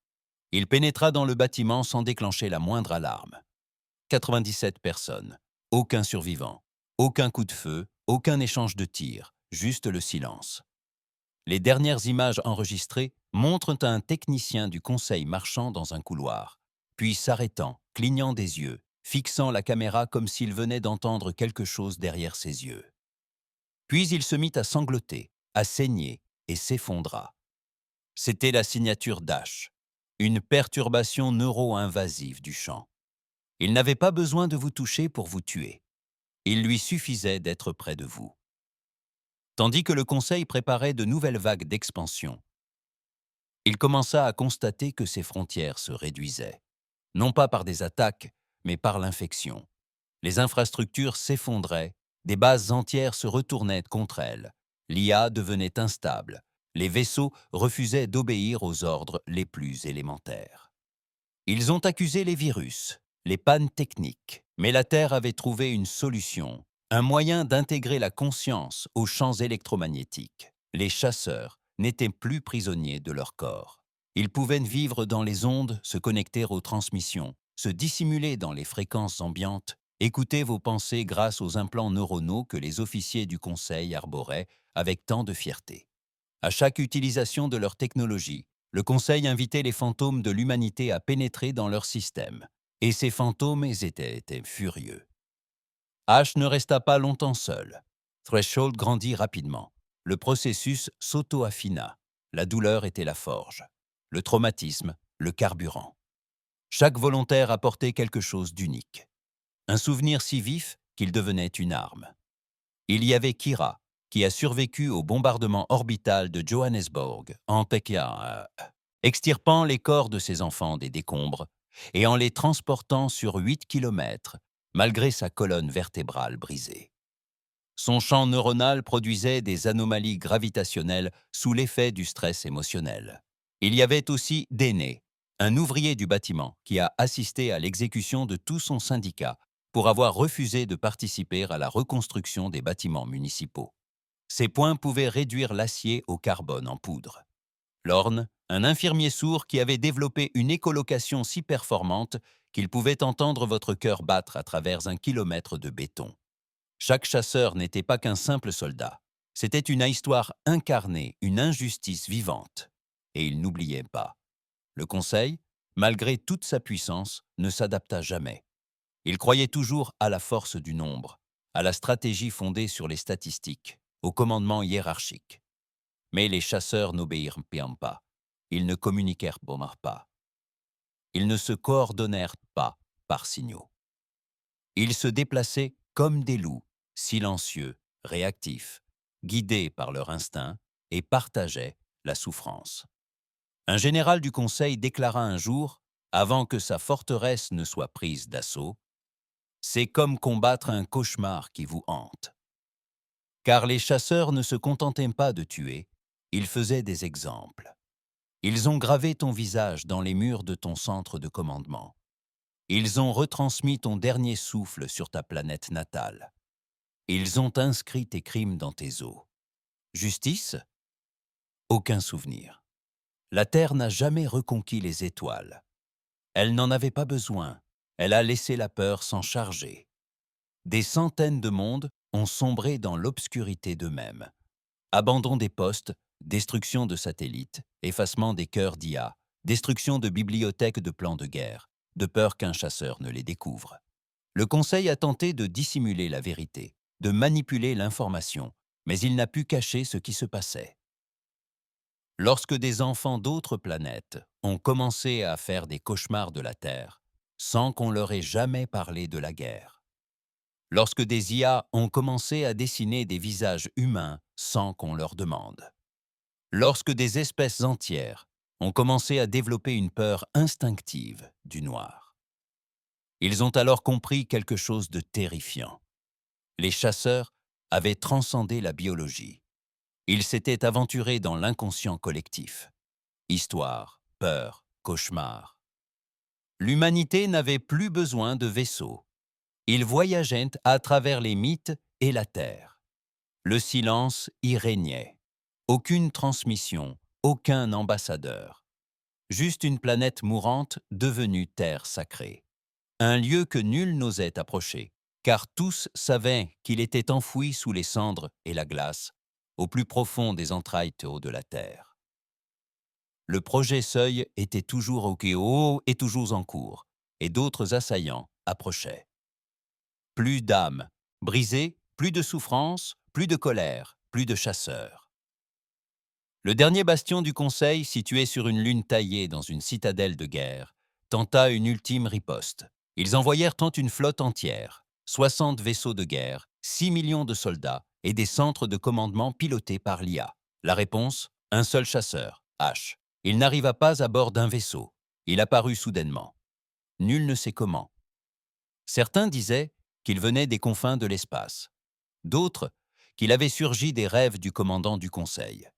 [SPEAKER 1] Il pénétra dans le bâtiment sans déclencher la moindre alarme. 97 personnes, aucun survivant, aucun coup de feu, aucun échange de tirs, juste le silence. Les dernières images enregistrées montrent un technicien du Conseil marchant dans un couloir, puis s'arrêtant, clignant des yeux, fixant la caméra comme s'il venait d'entendre quelque chose derrière ses yeux. Puis il se mit à sangloter, à saigner et s'effondra. C'était la signature d'H, une perturbation neuro-invasive du champ. Il n'avait pas besoin de vous toucher pour vous tuer. Il lui suffisait d'être près de vous. Tandis que le Conseil préparait de nouvelles vagues d'expansion, il commença à constater que ses frontières se réduisaient, non pas par des attaques, mais par l'infection. Les infrastructures s'effondraient, des bases entières se retournaient contre elles, l'IA devenait instable, les vaisseaux refusaient d'obéir aux ordres les plus élémentaires. Ils ont accusé les virus, les pannes techniques, mais la Terre avait trouvé une solution, un moyen d'intégrer la conscience aux champs électromagnétiques. Les chasseurs n'étaient plus prisonniers de leur corps. Ils pouvaient vivre dans les ondes, se connecter aux transmissions, se dissimuler dans les fréquences ambiantes, écouter vos pensées grâce aux implants neuronaux que les officiers du Conseil arboraient avec tant de fierté. À chaque utilisation de leur technologie, le Conseil invitait les fantômes de l'humanité à pénétrer dans leur système. Et ces fantômes étaient furieux. H ne resta pas longtemps seul. Threshold grandit rapidement. Le processus s'auto-affina. La douleur était la forge. Le traumatisme, le carburant. Chaque volontaire apportait quelque chose d'unique. Un souvenir si vif qu'il devenait une arme. Il y avait Kira, qui a survécu au bombardement orbital de Johannesburg en Pékin, extirpant les corps de ses enfants des décombres et en les transportant sur 8 kilomètres, malgré sa colonne vertébrale brisée. Son champ neuronal produisait des anomalies gravitationnelles sous l'effet du stress émotionnel. Il y avait aussi Déné, un ouvrier du bâtiment qui a assisté à l'exécution de tout son syndicat pour avoir refusé de participer à la reconstruction des bâtiments municipaux. Ces points pouvaient réduire l'acier au carbone en poudre. Lorne, un infirmier sourd qui avait développé une écholocation si performante qu'il pouvait entendre votre cœur battre à travers 1 kilomètre de béton. Chaque chasseur n'était pas qu'un simple soldat. C'était une histoire incarnée, une injustice vivante. Et il n'oubliait pas. Le Conseil, malgré toute sa puissance, ne s'adapta jamais. Il croyait toujours à la force du nombre, à la stratégie fondée sur les statistiques, au commandement hiérarchique. Mais les chasseurs n'obéirent pas. Ils ne communiquèrent pas. Ils ne se coordonnèrent pas par signaux. Ils se déplaçaient comme des loups, silencieux, réactifs, guidés par leur instinct et partageaient la souffrance. Un général du Conseil déclara un jour, avant que sa forteresse ne soit prise d'assaut, « C'est comme combattre un cauchemar qui vous hante. » Car les chasseurs ne se contentaient pas de tuer, ils faisaient des exemples. Ils ont gravé ton visage dans les murs de ton centre de commandement. Ils ont retransmis ton dernier souffle sur ta planète natale. Ils ont inscrit tes crimes dans tes os. Justice? Aucun souvenir. La Terre n'a jamais reconquis les étoiles. Elle n'en avait pas besoin. Elle a laissé la peur s'en charger. Des centaines de mondes ont sombré dans l'obscurité d'eux-mêmes. Abandon des postes, destruction de satellites, effacement des cœurs d'IA, destruction de bibliothèques de plans de guerre, de peur qu'un chasseur ne les découvre. Le Conseil a tenté de dissimuler la vérité, de manipuler l'information, mais il n'a pu cacher ce qui se passait. Lorsque des enfants d'autres planètes ont commencé à faire des cauchemars de la Terre, sans qu'on leur ait jamais parlé de la guerre. Lorsque des IA ont commencé à dessiner des visages humains sans qu'on leur demande. Lorsque des espèces entières ont commencé à développer une peur instinctive du noir. Ils ont alors compris quelque chose de terrifiant. Les chasseurs avaient transcendé la biologie. Ils s'étaient aventurés dans l'inconscient collectif. Histoire, peur, cauchemar. L'humanité n'avait plus besoin de vaisseaux. Ils voyageaient à travers les mythes et la terre. Le silence y régnait. Aucune transmission, aucun ambassadeur. Juste une planète mourante devenue terre sacrée. Un lieu que nul n'osait approcher, car tous savaient qu'il était enfoui sous les cendres et la glace, au plus profond des entrailles de la terre. Le projet Seuil était toujours au chaos et toujours en cours, et d'autres assaillants approchaient. Plus d'âmes brisées, plus de souffrance, plus de colère, plus de chasseurs. Le dernier bastion du Conseil, situé sur une lune taillée dans une citadelle de guerre, tenta une ultime riposte. Ils envoyèrent tant une flotte entière, 60 vaisseaux de guerre, 6 millions de soldats et des centres de commandement pilotés par l'IA. La réponse? Un seul chasseur, H. Il n'arriva pas à bord d'un vaisseau. Il apparut soudainement. Nul ne sait comment. Certains disaient qu'il venait des confins de l'espace. D'autres, qu'il avait surgi des rêves du commandant du Conseil.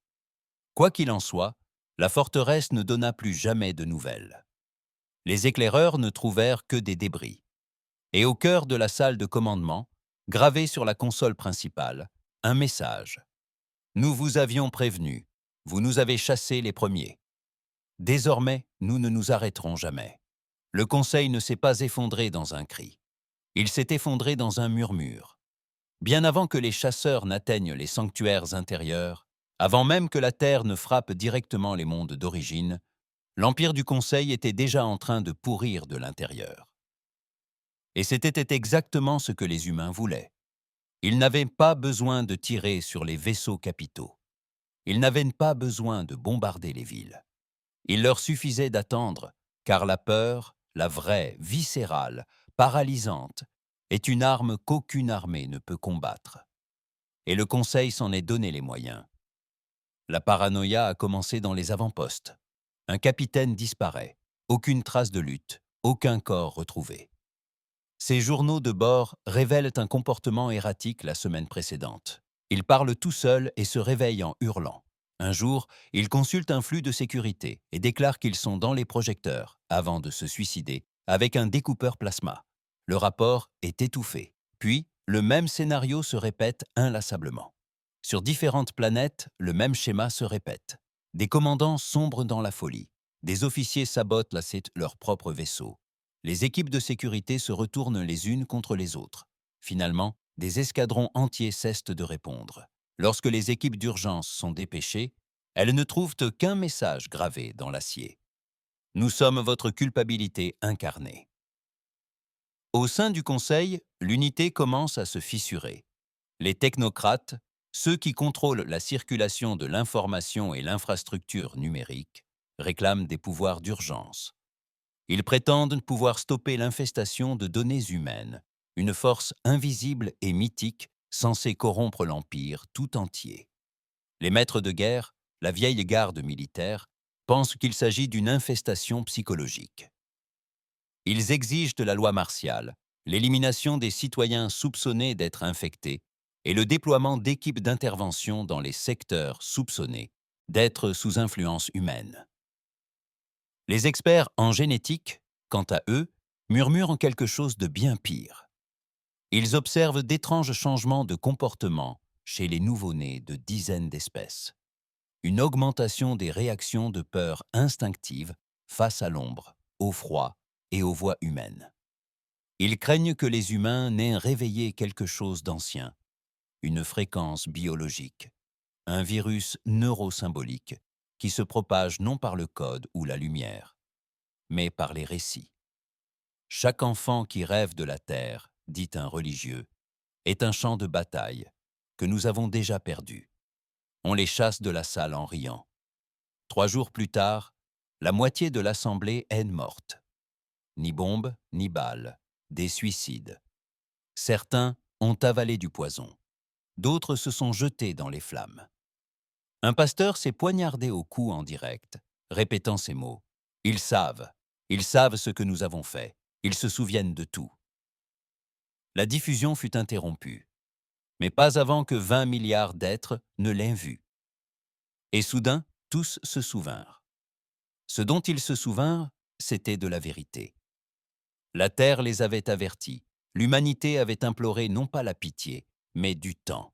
[SPEAKER 1] Quoi qu'il en soit, la forteresse ne donna plus jamais de nouvelles. Les éclaireurs ne trouvèrent que des débris. Et au cœur de la salle de commandement, gravé sur la console principale, un message. « Nous vous avions prévenu. Vous nous avez chassés les premiers. Désormais, nous ne nous arrêterons jamais. » Le Conseil ne s'est pas effondré dans un cri. Il s'est effondré dans un murmure. Bien avant que les chasseurs n'atteignent les sanctuaires intérieurs, avant même que la Terre ne frappe directement les mondes d'origine, l'Empire du Conseil était déjà en train de pourrir de l'intérieur. Et c'était exactement ce que les humains voulaient. Ils n'avaient pas besoin de tirer sur les vaisseaux capitaux. Ils n'avaient pas besoin de bombarder les villes. Il leur suffisait d'attendre, car la peur, la vraie, viscérale, paralysante, est une arme qu'aucune armée ne peut combattre. Et le Conseil s'en est donné les moyens. La paranoïa a commencé dans les avant-postes. Un capitaine disparaît, aucune trace de lutte, aucun corps retrouvé. Ces journaux de bord révèlent un comportement erratique la semaine précédente. Il parle tout seul et se réveille en hurlant. Un jour, il consulte un flux de sécurité et déclare qu'ils sont dans les projecteurs, avant de se suicider, avec un découpeur plasma. Le rapport est étouffé. Puis, le même scénario se répète inlassablement. Sur différentes planètes, le même schéma se répète. Des commandants sombrent dans la folie. Des officiers sabotent leur propre vaisseau. Les équipes de sécurité se retournent les unes contre les autres. Finalement, des escadrons entiers cessent de répondre. Lorsque les équipes d'urgence sont dépêchées, elles ne trouvent qu'un message gravé dans l'acier. « Nous sommes votre culpabilité incarnée. » Au sein du Conseil, l'unité commence à se fissurer. Les technocrates, ceux qui contrôlent la circulation de l'information et l'infrastructure numérique, réclament des pouvoirs d'urgence. Ils prétendent pouvoir stopper l'infestation de données humaines, une force invisible et mythique censée corrompre l'Empire tout entier. Les maîtres de guerre, la vieille garde militaire, pensent qu'il s'agit d'une infestation psychologique. Ils exigent de la loi martiale l'élimination des citoyens soupçonnés d'être infectés et le déploiement d'équipes d'intervention dans les secteurs soupçonnés d'être sous influence humaine. Les experts en génétique, quant à eux, murmurent en quelque chose de bien pire. Ils observent d'étranges changements de comportement chez les nouveau-nés de dizaines d'espèces. Une augmentation des réactions de peur instinctive face à l'ombre, au froid et aux voix humaines. Ils craignent que les humains n'aient réveillé quelque chose d'ancien, une fréquence biologique, un virus neurosymbolique qui se propage non par le code ou la lumière, mais par les récits. Chaque enfant qui rêve de la terre, dit un religieux, est un champ de bataille que nous avons déjà perdu. On les chasse de la salle en riant. 3 jours plus tard, la moitié de l'assemblée est morte. Ni bombe, ni balle, des suicides. Certains ont avalé du poison. D'autres se sont jetés dans les flammes. Un pasteur s'est poignardé au cou en direct, répétant ces mots. Ils savent ce que nous avons fait. Ils se souviennent de tout. La diffusion fut interrompue, mais pas avant que 20 milliards d'êtres ne l'aient vu. Et soudain, tous se souvinrent. Ce dont ils se souvinrent, c'était de la vérité. La terre les avait avertis. L'humanité avait imploré non pas la pitié, mais du temps.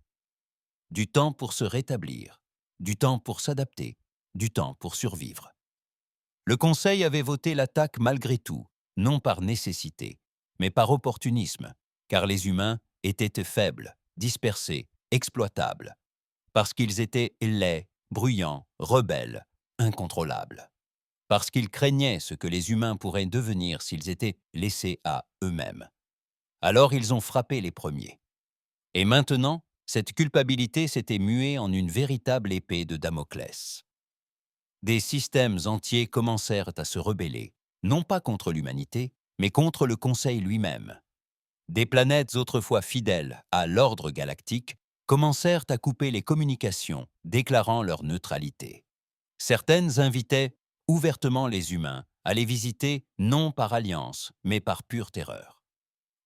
[SPEAKER 1] Du temps pour se rétablir, du temps pour s'adapter, du temps pour survivre. Le Conseil avait voté l'attaque malgré tout, non par nécessité, mais par opportunisme, car les humains étaient faibles, dispersés, exploitables, parce qu'ils étaient laids, bruyants, rebelles, incontrôlables, parce qu'ils craignaient ce que les humains pourraient devenir s'ils étaient laissés à eux-mêmes. Alors ils ont frappé les premiers. Et maintenant, cette culpabilité s'était muée en une véritable épée de Damoclès. Des systèmes entiers commencèrent à se rebeller, non pas contre l'humanité, mais contre le Conseil lui-même. Des planètes autrefois fidèles à l'ordre galactique commencèrent à couper les communications, déclarant leur neutralité. Certaines invitaient ouvertement les humains à les visiter non par alliance, mais par pure terreur.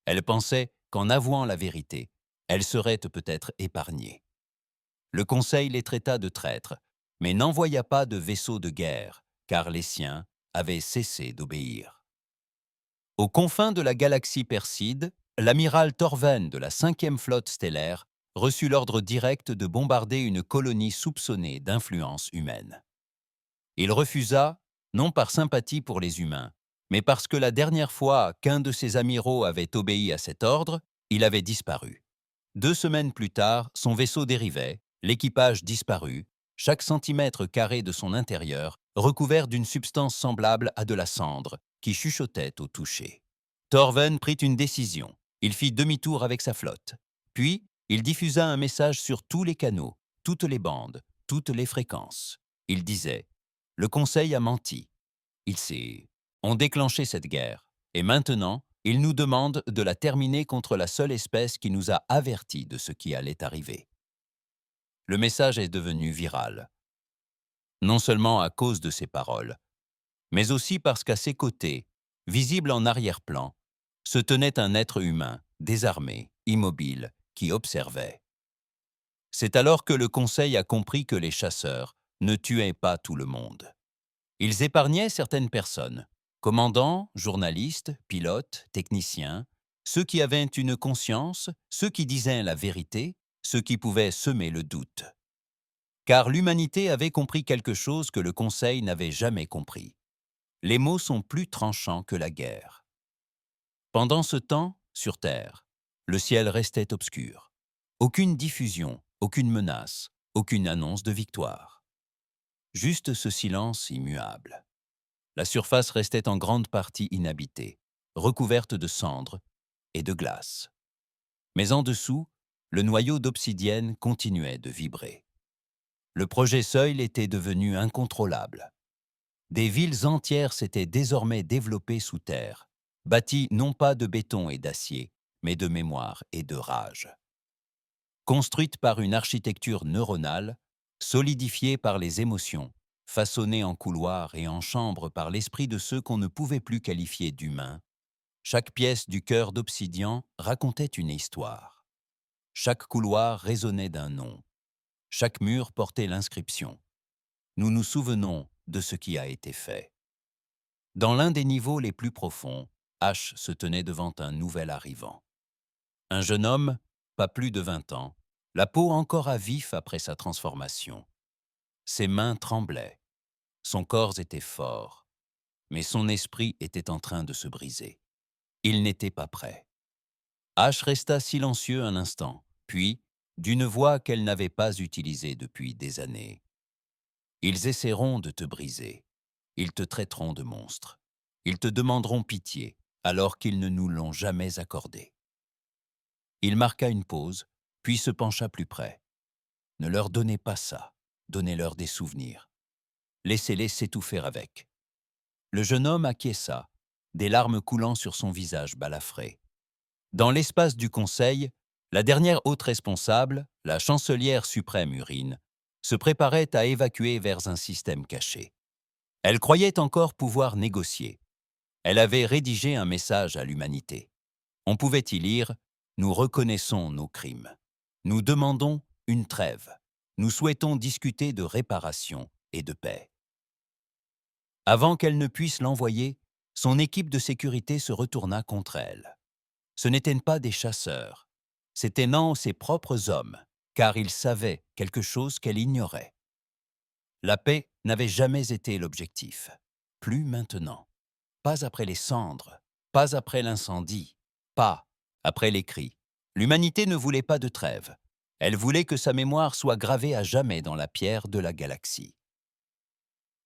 [SPEAKER 1] Elles pensaient qu'en avouant la vérité, elles seraient peut-être épargnées. Le Conseil les traita de traîtres, mais n'envoya pas de vaisseaux de guerre, car les siens avaient cessé d'obéir. Aux confins de la galaxie Perside, l'amiral Torven de la 5e flotte stellaire reçut l'ordre direct de bombarder une colonie soupçonnée d'influence humaine. Il refusa, non par sympathie pour les humains, mais parce que la dernière fois qu'un de ses amiraux avait obéi à cet ordre, il avait disparu. 2 semaines plus tard, son vaisseau dérivait, l'équipage disparut, chaque centimètre carré de son intérieur recouvert d'une substance semblable à de la cendre, qui chuchotait au toucher. Torven prit une décision. Il fit demi-tour avec sa flotte. Puis, il diffusa un message sur tous les canaux, toutes les bandes, toutes les fréquences. Il disait « Le Conseil a menti. On déclenché cette guerre. Et maintenant, il nous demande de la terminer contre la seule espèce qui nous a avertis de ce qui allait arriver. » Le message est devenu viral. Non seulement à cause de ses paroles, mais aussi parce qu'à ses côtés, visible en arrière-plan, se tenait un être humain, désarmé, immobile, qui observait. C'est alors que le Conseil a compris que les chasseurs ne tuaient pas tout le monde. Ils épargnaient certaines personnes, commandants, journalistes, pilotes, techniciens, ceux qui avaient une conscience, ceux qui disaient la vérité, ceux qui pouvaient semer le doute. Car l'humanité avait compris quelque chose que le Conseil n'avait jamais compris. Les mots sont plus tranchants que la guerre. Pendant ce temps, sur Terre, le ciel restait obscur. Aucune diffusion, aucune menace, aucune annonce de victoire. Juste ce silence immuable. La surface restait en grande partie inhabitée, recouverte de cendres et de glace. Mais en dessous, le noyau d'obsidienne continuait de vibrer. Le projet Seuil était devenu incontrôlable. Des villes entières s'étaient désormais développées sous terre, bâties non pas de béton et d'acier, mais de mémoire et de rage. Construites par une architecture neuronale, solidifiée par les émotions, façonnées en couloirs et en chambres par l'esprit de ceux qu'on ne pouvait plus qualifier d'humains, chaque pièce du cœur d'obsidian racontait une histoire. Chaque couloir résonnait d'un nom. Chaque mur portait l'inscription. Nous nous souvenons de ce qui a été fait. Dans l'un des niveaux les plus profonds, H se tenait devant un nouvel arrivant. Un jeune homme, pas plus de 20 ans, la peau encore à vif après sa transformation. Ses mains tremblaient, son corps était fort, mais son esprit était en train de se briser. Il n'était pas prêt. H resta silencieux un instant, puis, d'une voix qu'elle n'avait pas utilisée depuis des années. Ils essaieront de te briser. Ils te traiteront de monstre. Ils te demanderont pitié, alors qu'ils ne nous l'ont jamais accordé. Il marqua une pause, puis se pencha plus près. Ne leur donnez pas ça, donnez-leur des souvenirs. Laissez-les s'étouffer avec. Le jeune homme acquiesça, des larmes coulant sur son visage balafré. Dans l'espace du conseil, la dernière haute responsable, la chancelière suprême Urine, se préparait à évacuer vers un système caché. Elle croyait encore pouvoir négocier. Elle avait rédigé un message à l'humanité. On pouvait y lire « Nous reconnaissons nos crimes. Nous demandons une trêve. Nous souhaitons discuter de réparation et de paix. » Avant qu'elle ne puisse l'envoyer, son équipe de sécurité se retourna contre elle. Ce n'étaient pas des chasseurs, c'étaient non ses propres hommes, car ils savaient quelque chose qu'elle ignorait. La paix n'avait jamais été l'objectif. Plus maintenant. Pas après les cendres, pas après l'incendie, pas après les cris. L'humanité ne voulait pas de trêve. Elle voulait que sa mémoire soit gravée à jamais dans la pierre de la galaxie.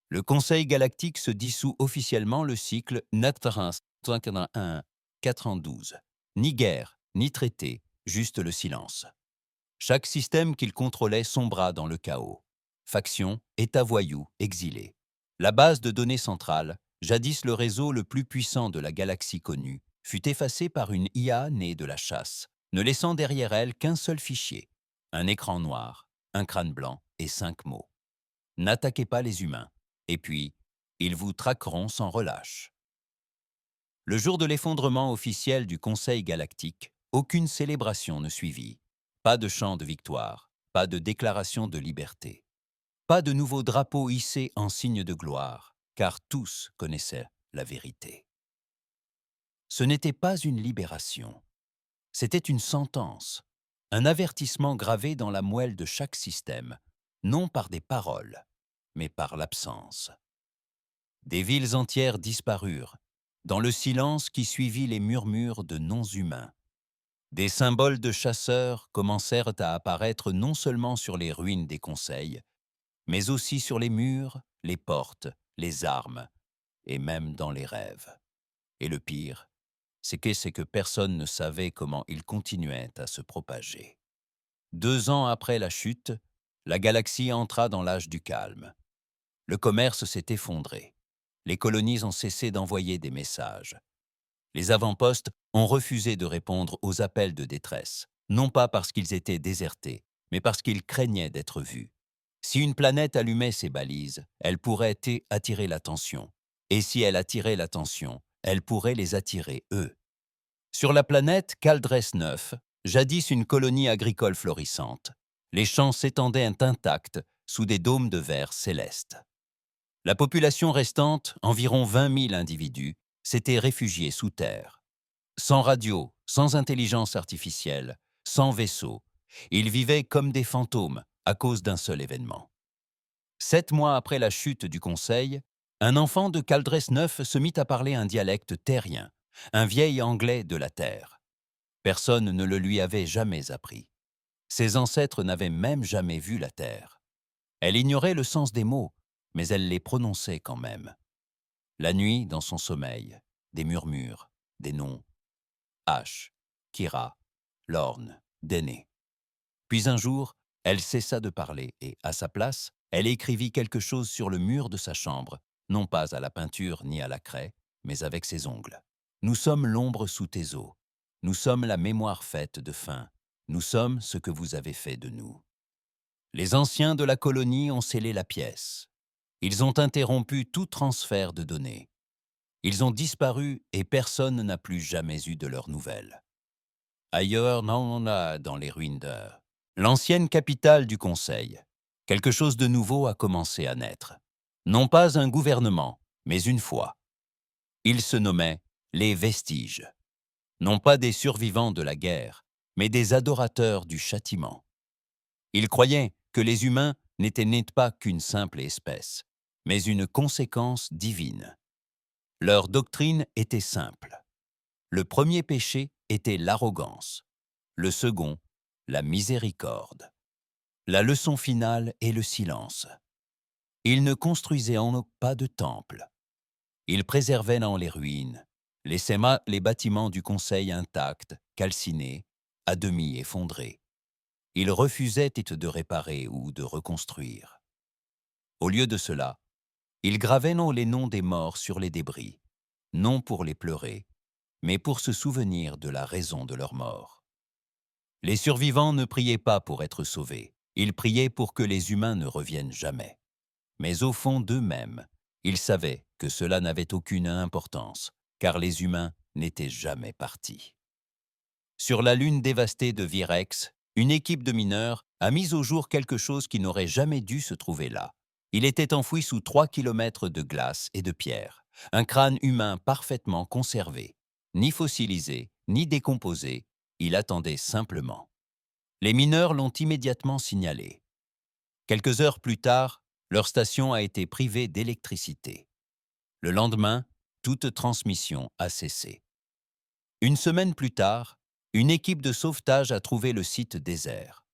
[SPEAKER 1] Le Conseil galactique se dissout officiellement le cycle Natharin 412. Ni guerre, ni traité, juste le silence. Chaque système qu'il contrôlait sombra dans le chaos. Factions, États voyous, exilés. La base de données centrale, jadis le réseau le plus puissant de la galaxie connue, fut effacée par une IA née de la chasse, ne laissant derrière elle qu'un seul fichier, un écran noir, un crâne blanc et 5 mots. N'attaquez pas les humains, et puis, ils vous traqueront sans relâche. Le jour de l'effondrement officiel du Conseil galactique, aucune célébration ne suivit. Pas de chant de victoire, pas de déclaration de liberté. Pas de nouveau drapeau hissé en signe de gloire, car tous connaissaient la vérité. Ce n'était pas une libération, c'était une sentence, un avertissement gravé dans la moelle de chaque système, non par des paroles, mais par l'absence. Des villes entières disparurent, dans le silence qui suivit les murmures de noms humains. Des symboles de chasseurs commencèrent à apparaître non seulement sur les ruines des conseils, mais aussi sur les murs, les portes, les armes, et même dans les rêves. Et le pire, c'est que personne ne savait comment ils continuaient à se propager. 2 ans après la chute, la galaxie entra dans l'âge du calme. Le commerce s'est effondré. Les colonies ont cessé d'envoyer des messages. Les avant-postes ont refusé de répondre aux appels de détresse, non pas parce qu'ils étaient désertés, mais parce qu'ils craignaient d'être vus. Si une planète allumait ses balises, elle pourrait attirer l'attention. Et si elle attirait l'attention, elle pourrait les attirer eux. Sur la planète Caldres 9, jadis une colonie agricole florissante, les champs s'étendaient intacts sous des dômes de verre céleste. La population restante, environ 20 000 individus, s'était réfugiée sous terre. Sans radio, sans intelligence artificielle, sans vaisseau, ils vivaient comme des fantômes à cause d'un seul événement. 7 mois après la chute du Conseil, un enfant de Caldres 9 se mit à parler un dialecte terrien, un vieil anglais de la Terre. Personne ne le lui avait jamais appris. Ses ancêtres n'avaient même jamais vu la Terre. Elle ignorait le sens des mots, mais elle les prononçait quand même. La nuit, dans son sommeil, des murmures, des noms. H, Kira, Lorne, Déné. Puis un jour, elle cessa de parler et, à sa place, elle écrivit quelque chose sur le mur de sa chambre, non pas à la peinture ni à la craie, mais avec ses ongles. Nous sommes l'ombre sous tes os. Nous sommes la mémoire faite de faim. Nous sommes ce que vous avez fait de nous. Les anciens de la colonie ont scellé la pièce. Ils ont interrompu tout transfert de données. Ils ont disparu et personne n'a plus jamais eu de leurs nouvelles. Ailleurs, non, dans les ruines de l'ancienne capitale du Conseil. Quelque chose de nouveau a commencé à naître. Non pas un gouvernement, mais une foi. Ils se nommaient les Vestiges, non pas des survivants de la guerre, mais des adorateurs du châtiment. Ils croyaient que les humains n'étaient pas qu'une simple espèce, mais une conséquence divine. Leur doctrine était simple. Le premier péché était l'arrogance, le second, la miséricorde. La leçon finale est le silence. Ils ne construisaient pas de temple. Ils préservaient dans les ruines, laissaient les bâtiments du conseil intacts, calcinés, à demi effondrés. Ils refusaient de réparer ou de reconstruire. Au lieu de cela, ils gravaient les noms des morts sur les débris, non pour les pleurer, mais pour se souvenir de la raison de leur mort. Les survivants ne priaient pas pour être sauvés, ils priaient pour que les humains ne reviennent jamais. Mais au fond d'eux-mêmes, ils savaient que cela n'avait aucune importance, car les humains n'étaient jamais partis. Sur la lune dévastée de Virex, une équipe de mineurs a mis au jour quelque chose qui n'aurait jamais dû se trouver là. Il était enfoui sous 3 kilomètres de glace et de pierre, un crâne humain parfaitement conservé, ni fossilisé, ni décomposé, il attendait simplement. Les mineurs l'ont immédiatement signalé. Quelques heures plus tard, leur station a été privée d'électricité. Le lendemain, toute transmission a cessé. Une semaine plus tard, une équipe de sauvetage a trouvé le site désert.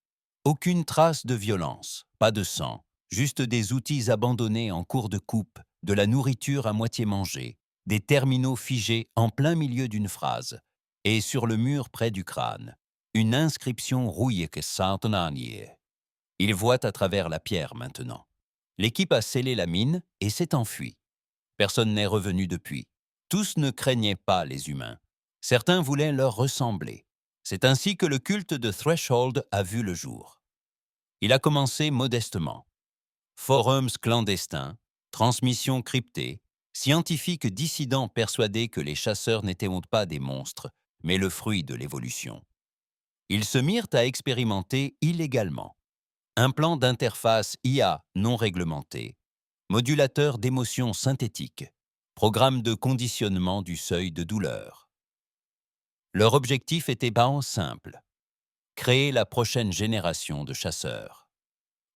[SPEAKER 1] Aucune trace de violence, pas de sang, juste des outils abandonnés en cours de coupe, de la nourriture à moitié mangée, des terminaux figés en plein milieu d'une phrase, et sur le mur près du crâne, une inscription rouillée que Satananier. Il voit à travers la pierre maintenant. L'équipe a scellé la mine et s'est enfuie. Personne n'est revenu depuis. Tous ne craignaient pas les humains. Certains voulaient leur ressembler. C'est ainsi que le culte de Threshold a vu le jour. Il a commencé modestement. Forums clandestins, transmissions cryptées, scientifiques dissidents persuadés que les chasseurs n'étaient pas des monstres, mais le fruit de l'évolution. Ils se mirent à expérimenter illégalement. Un plan d'interface IA non réglementé, modulateur d'émotions synthétiques, programme de conditionnement du seuil de douleur. Leur objectif était simple, créer la prochaine génération de chasseurs.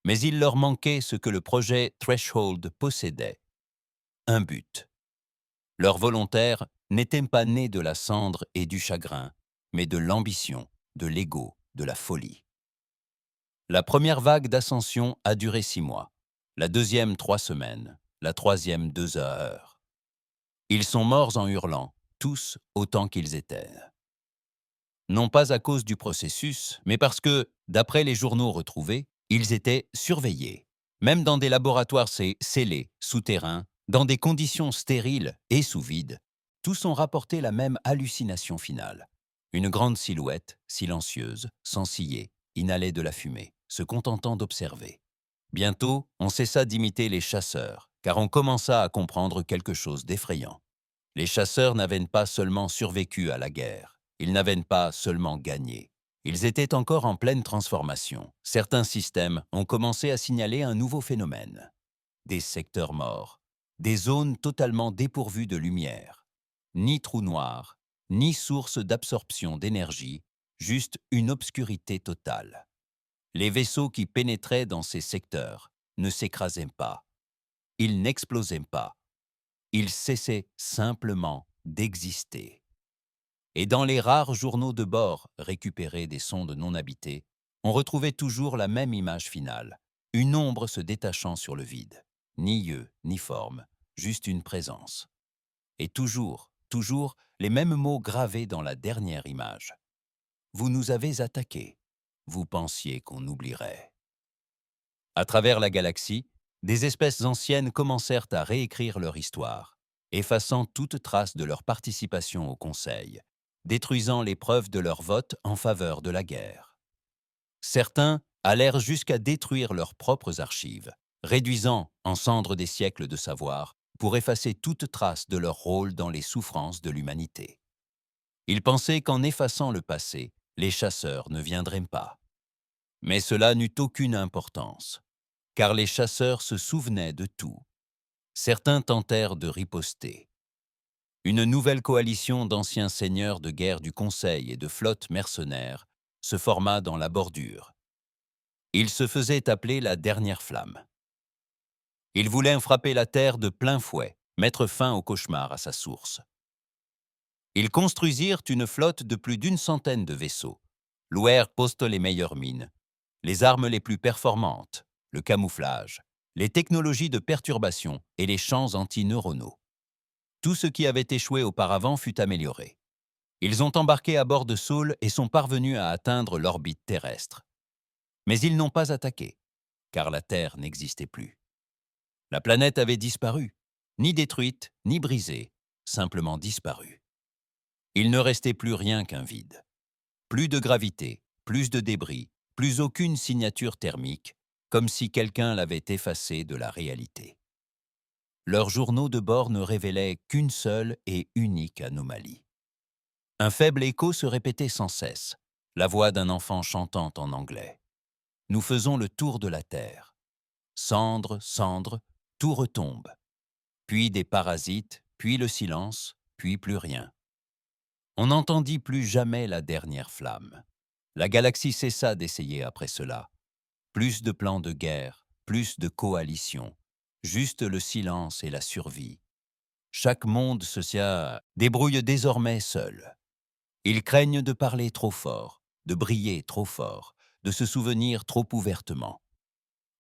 [SPEAKER 1] Mais il leur manquait ce que le projet Threshold possédait, un but. Leurs volontaires n'étaient pas nés de la cendre et du chagrin, mais de l'ambition, de l'ego, de la folie. La première vague d'ascension a duré 6 mois, la deuxième 3 semaines, la troisième 2 heures. Ils sont morts en hurlant, tous autant qu'ils étaient. Non pas à cause du processus, mais parce que, d'après les journaux retrouvés, ils étaient surveillés, même dans des laboratoires scellés, souterrains, dans des conditions stériles et sous vide. Tous ont rapporté la même hallucination finale. Une grande silhouette, silencieuse, sans ciller, inhalait de la fumée, se contentant d'observer. Bientôt, on cessa d'imiter les chasseurs, car on commença à comprendre quelque chose d'effrayant. Les chasseurs n'avaient pas seulement survécu à la guerre, ils n'avaient pas seulement gagné. Ils étaient encore en pleine transformation. Certains systèmes ont commencé à signaler un nouveau phénomène. Des secteurs morts, des zones totalement dépourvues de lumière. Ni trou noir, ni source d'absorption d'énergie, juste une obscurité totale. Les vaisseaux qui pénétraient dans ces secteurs ne s'écrasaient pas. Ils n'explosaient pas. Ils cessaient simplement d'exister. Et dans les rares journaux de bord récupérés des sondes non habitées, on retrouvait toujours la même image finale, une ombre se détachant sur le vide. Ni yeux, ni forme, juste une présence. Et toujours, les mêmes mots gravés dans la dernière image. Vous nous avez attaqués. Vous pensiez qu'on oublierait. À travers la galaxie, des espèces anciennes commencèrent à réécrire leur histoire, effaçant toute trace de leur participation au Conseil, détruisant les preuves de leur vote en faveur de la guerre. Certains allèrent jusqu'à détruire leurs propres archives, réduisant en cendres des siècles de savoir pour effacer toute trace de leur rôle dans les souffrances de l'humanité. Ils pensaient qu'en effaçant le passé, les chasseurs ne viendraient pas. Mais cela n'eut aucune importance, car les chasseurs se souvenaient de tout. Certains tentèrent de riposter. Une nouvelle coalition d'anciens seigneurs de guerre du Conseil et de flottes mercenaires se forma dans la bordure. Ils se faisaient appeler la dernière flamme. Ils voulaient frapper la terre de plein fouet, mettre fin au cauchemar à sa source. Ils construisirent une flotte de plus d'100 de vaisseaux, louèrent postent les meilleures mines, les armes les plus performantes, le camouflage, les technologies de perturbation et les champs antineuronaux. Tout ce qui avait échoué auparavant fut amélioré. Ils ont embarqué à bord de Saul et sont parvenus à atteindre l'orbite terrestre. Mais ils n'ont pas attaqué, car la Terre n'existait plus. La planète avait disparu, ni détruite, ni brisée, simplement disparue. Il ne restait plus rien qu'un vide. Plus de gravité, plus de débris, plus aucune signature thermique, comme si quelqu'un l'avait effacée de la réalité. Leurs journaux de bord ne révélaient qu'une seule et unique anomalie. Un faible écho se répétait sans cesse, la voix d'un enfant chantant en anglais. Nous faisons le tour de la Terre. Cendre, cendre, tout retombe. Puis des parasites, puis le silence, puis plus rien. On n'entendit plus jamais la dernière flamme. La galaxie cessa d'essayer après cela. Plus de plans de guerre, plus de coalitions, juste le silence et la survie. Chaque monde social débrouille désormais seul. Ils craignent de parler trop fort, de briller trop fort, de se souvenir trop ouvertement.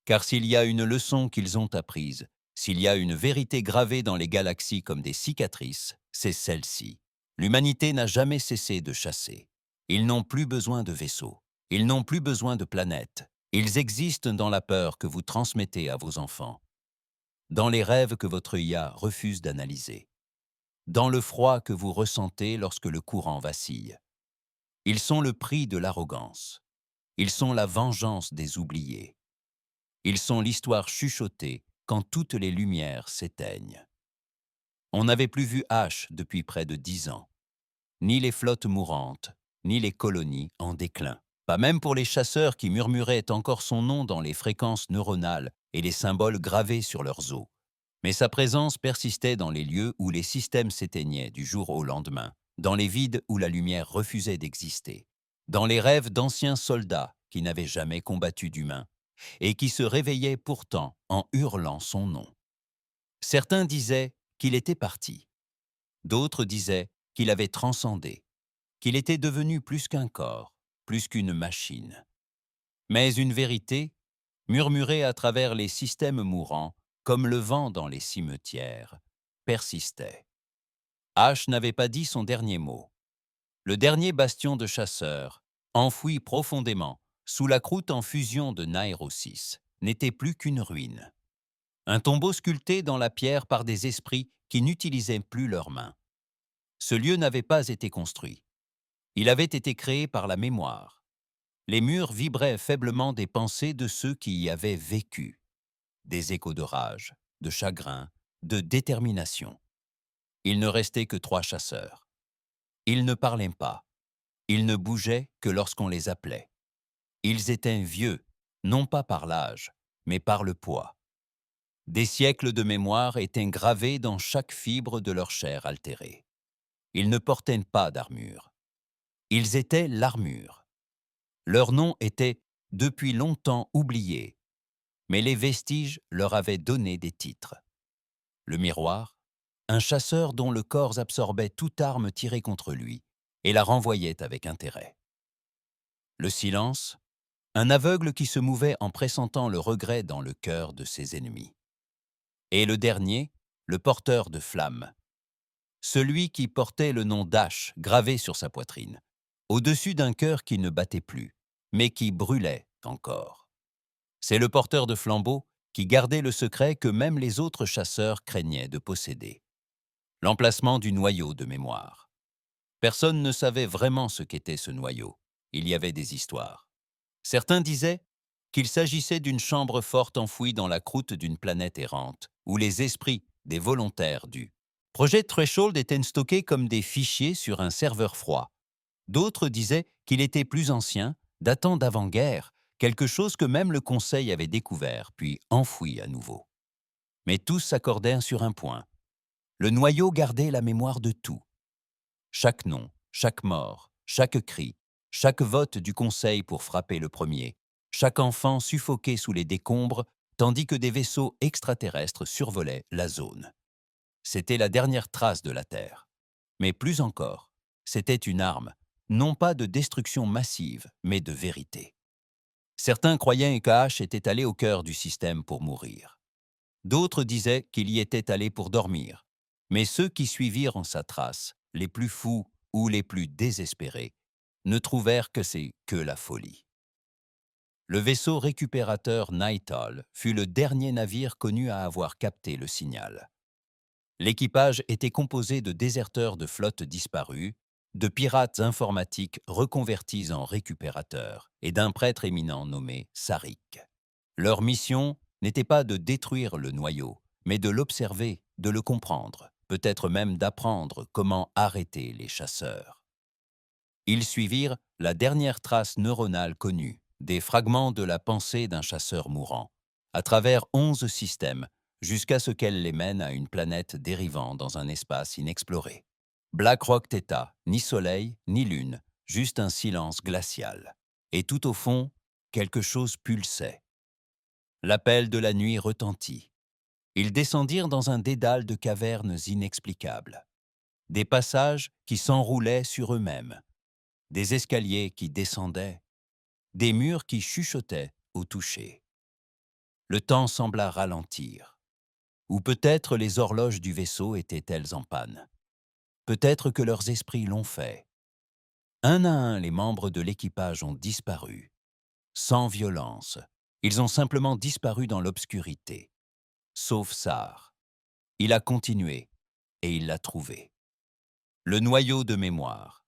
[SPEAKER 1] Car s'il y a une leçon qu'ils ont apprise, s'il y a une vérité gravée dans les galaxies comme des cicatrices, c'est celle-ci. L'humanité n'a jamais cessé de chasser. Ils n'ont plus besoin de vaisseaux. Ils n'ont plus besoin de planètes. Ils existent dans la peur que vous transmettez à vos enfants, dans les rêves que votre IA refuse d'analyser, dans le froid que vous ressentez lorsque le courant vacille. Ils sont le prix de l'arrogance. Ils sont la vengeance des oubliés. Ils sont l'histoire chuchotée quand toutes les lumières s'éteignent. On n'avait plus vu H depuis près de 10 ans. Ni les flottes mourantes, ni les colonies en déclin. Pas même pour les chasseurs qui murmuraient encore son nom dans les fréquences neuronales et les symboles gravés sur leurs os. Mais sa présence persistait dans les lieux où les systèmes s'éteignaient du jour au lendemain, dans les vides où la lumière refusait d'exister, dans les rêves d'anciens soldats qui n'avaient jamais combattu d'humains et qui se réveillaient pourtant en hurlant son nom. Certains disaient qu'il était parti. D'autres disaient qu'il avait transcendé, qu'il était devenu plus qu'un corps, plus qu'une machine. Mais une vérité, murmurée à travers les systèmes mourants, comme le vent dans les cimetières, persistait. H n'avait pas dit son dernier mot. Le dernier bastion de chasseurs, enfoui profondément, sous la croûte en fusion de Nairo 6, n'était plus qu'une ruine. Un tombeau sculpté dans la pierre par des esprits qui n'utilisaient plus leurs mains. Ce lieu n'avait pas été construit. Il avait été créé par la mémoire. Les murs vibraient faiblement des pensées de ceux qui y avaient vécu. Des échos de rage, de chagrin, de détermination. Il ne restait que 3 chasseurs. Ils ne parlaient pas. Ils ne bougeaient que lorsqu'on les appelait. Ils étaient vieux, non pas par l'âge, mais par le poids. Des siècles de mémoire étaient gravés dans chaque fibre de leur chair altérée. Ils ne portaient pas d'armure. Ils étaient l'armure. Leur nom était depuis longtemps oublié, mais les vestiges leur avaient donné des titres. Le miroir, un chasseur dont le corps absorbait toute arme tirée contre lui et la renvoyait avec intérêt. Le silence, un aveugle qui se mouvait en pressentant le regret dans le cœur de ses ennemis. Et le dernier, le porteur de flammes, celui qui portait le nom d'H gravé sur sa poitrine, au-dessus d'un cœur qui ne battait plus, mais qui brûlait encore. C'est le porteur de flambeau qui gardait le secret que même les autres chasseurs craignaient de posséder. L'emplacement du noyau de mémoire. Personne ne savait vraiment ce qu'était ce noyau. Il y avait des histoires. Certains disaient qu'il s'agissait d'une chambre forte enfouie dans la croûte d'une planète errante, où les esprits des volontaires du projet Threshold étaient stockés comme des fichiers sur un serveur froid. D'autres disaient qu'il était plus ancien, datant d'avant-guerre, quelque chose que même le Conseil avait découvert, puis enfoui à nouveau. Mais tous s'accordèrent sur un point. Le noyau gardait la mémoire de tout. Chaque nom, chaque mort, chaque cri, chaque vote du conseil pour frapper le premier, chaque enfant suffoqué sous les décombres, tandis que des vaisseaux extraterrestres survolaient la zone. C'était la dernière trace de la Terre. Mais plus encore, c'était une arme, non pas de destruction massive, mais de vérité. Certains croyaient qu'Ash était allé au cœur du système pour mourir. D'autres disaient qu'il y était allé pour dormir. Mais ceux qui suivirent en sa trace, les plus fous ou les plus désespérés, ne trouvèrent que c'est que la folie. Le vaisseau récupérateur Nighthawk fut le dernier navire connu à avoir capté le signal. L'équipage était composé de déserteurs de flottes disparus, de pirates informatiques reconvertis en récupérateurs et d'un prêtre éminent nommé Sarik. Leur mission n'était pas de détruire le noyau, mais de l'observer, de le comprendre, peut-être même d'apprendre comment arrêter les chasseurs. Ils suivirent la dernière trace neuronale connue, des fragments de la pensée d'un chasseur mourant, à travers 11 systèmes, jusqu'à ce qu'elle les mène à une planète dérivant dans un espace inexploré. Black Rock Theta, ni soleil, ni lune, juste un silence glacial. Et tout au fond, quelque chose pulsait. L'appel de la nuit retentit. Ils descendirent dans un dédale de cavernes inexplicables. Des passages qui s'enroulaient sur eux-mêmes. Des escaliers qui descendaient. Des murs qui chuchotaient au toucher. Le temps sembla ralentir. Ou peut-être les horloges du vaisseau étaient-elles en panne. Peut-être que leurs esprits l'ont fait. Un à un, les membres de l'équipage ont disparu. Sans violence. Ils ont simplement disparu dans l'obscurité. Sauf Sar. Il a continué, et il l'a trouvé. Le noyau de mémoire.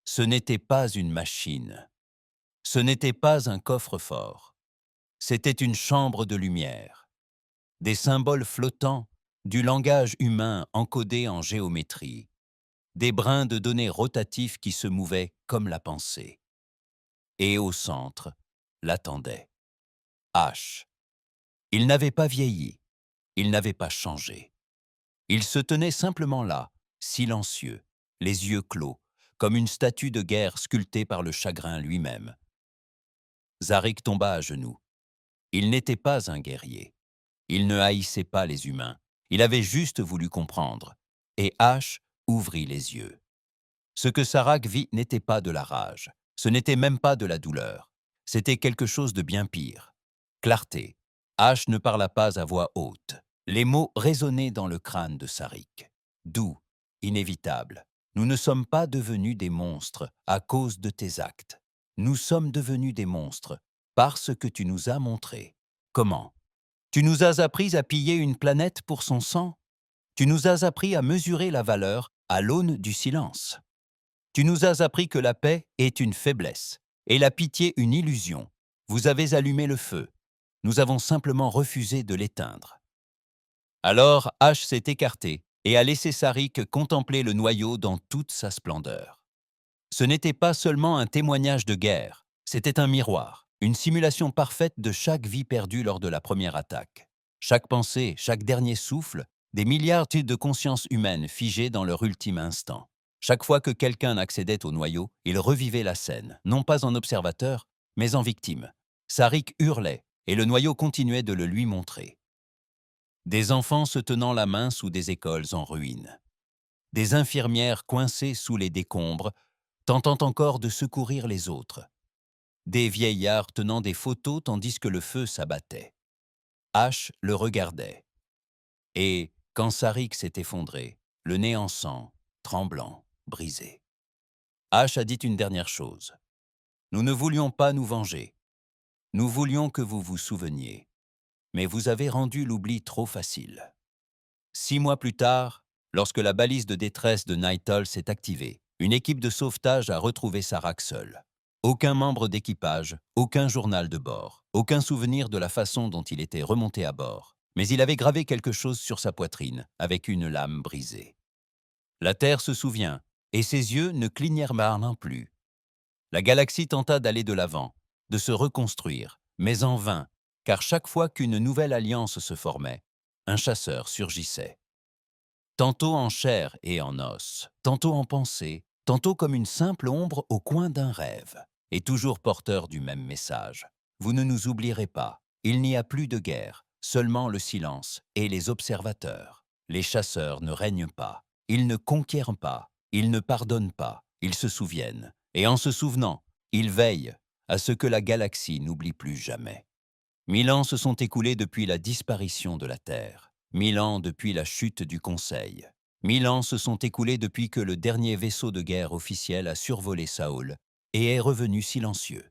[SPEAKER 1] Ce n'était pas une machine. Ce n'était pas un coffre-fort. C'était une chambre de lumière. Des symboles flottants, du langage humain encodé en géométrie. Des brins de données rotatifs qui se mouvaient comme la pensée. Et au centre, l'attendait. H. Il n'avait pas vieilli. Il n'avait pas changé. Il se tenait simplement là, silencieux, les yeux clos, comme une statue de guerre sculptée par le chagrin lui-même. Zarik tomba à genoux. Il n'était pas un guerrier. Il ne haïssait pas les humains. Il avait juste voulu comprendre. Et H ouvrit les yeux. Ce que Sarak vit n'était pas de la rage. Ce n'était même pas de la douleur. C'était quelque chose de bien pire. Clarté. H ne parla pas à voix haute. Les mots résonnaient dans le crâne de Sarik. Doux, inévitable. Nous ne sommes pas devenus des monstres à cause de tes actes. Nous sommes devenus des monstres parce que tu nous as montré. Comment? Tu nous as appris à piller une planète pour son sang. Tu nous as appris à mesurer la valeur à l'aune du silence. Tu nous as appris que la paix est une faiblesse et la pitié une illusion. Vous avez allumé le feu. Nous avons simplement refusé de l'éteindre. Alors H s'est écarté et a laissé Sarik contempler le noyau dans toute sa splendeur. Ce n'était pas seulement un témoignage de guerre, c'était un miroir, une simulation parfaite de chaque vie perdue lors de la première attaque. Chaque pensée, chaque dernier souffle, des milliards de consciences humaines figées dans leur ultime instant. Chaque fois que quelqu'un accédait au noyau, il revivait la scène, non pas en observateur, mais en victime. Sarik hurlait, et le noyau continuait de le lui montrer. Des enfants se tenant la main sous des écoles en ruine. Des infirmières coincées sous les décombres, tentant encore de secourir les autres. Des vieillards tenant des photos tandis que le feu s'abattait. H le regardait. Et, quand Sarik s'est effondré, le nez en sang, tremblant, brisé. H a dit une dernière chose. Nous ne voulions pas nous venger. Nous voulions que vous vous souveniez. Mais vous avez rendu l'oubli trop facile. 6 mois plus tard, lorsque la balise de détresse de Nighthawk s'est activée, une équipe de sauvetage a retrouvé Sarak seul. Aucun membre d'équipage, aucun journal de bord, aucun souvenir de la façon dont il était remonté à bord. Mais il avait gravé quelque chose sur sa poitrine, avec une lame brisée. La Terre se souvient, et ses yeux ne clignèrent pas non plus. La galaxie tenta d'aller de l'avant, de se reconstruire, mais en vain, car chaque fois qu'une nouvelle alliance se formait, un chasseur surgissait. tantôt en chair et en os, tantôt en pensée, tantôt comme une simple ombre au coin d'un rêve, et toujours porteur du même message. Vous ne nous oublierez pas, il n'y a plus de guerre, seulement le silence et les observateurs. Les chasseurs ne règnent pas, ils ne conquièrent pas, ils ne pardonnent pas, ils se souviennent, et en se souvenant, ils veillent à ce que la galaxie n'oublie plus jamais. 1000 ans se sont écoulés depuis la disparition de la Terre, 1000 ans depuis la chute du Conseil. 1000 ans se sont écoulés depuis que le dernier vaisseau de guerre officiel a survolé Saul et est revenu silencieux.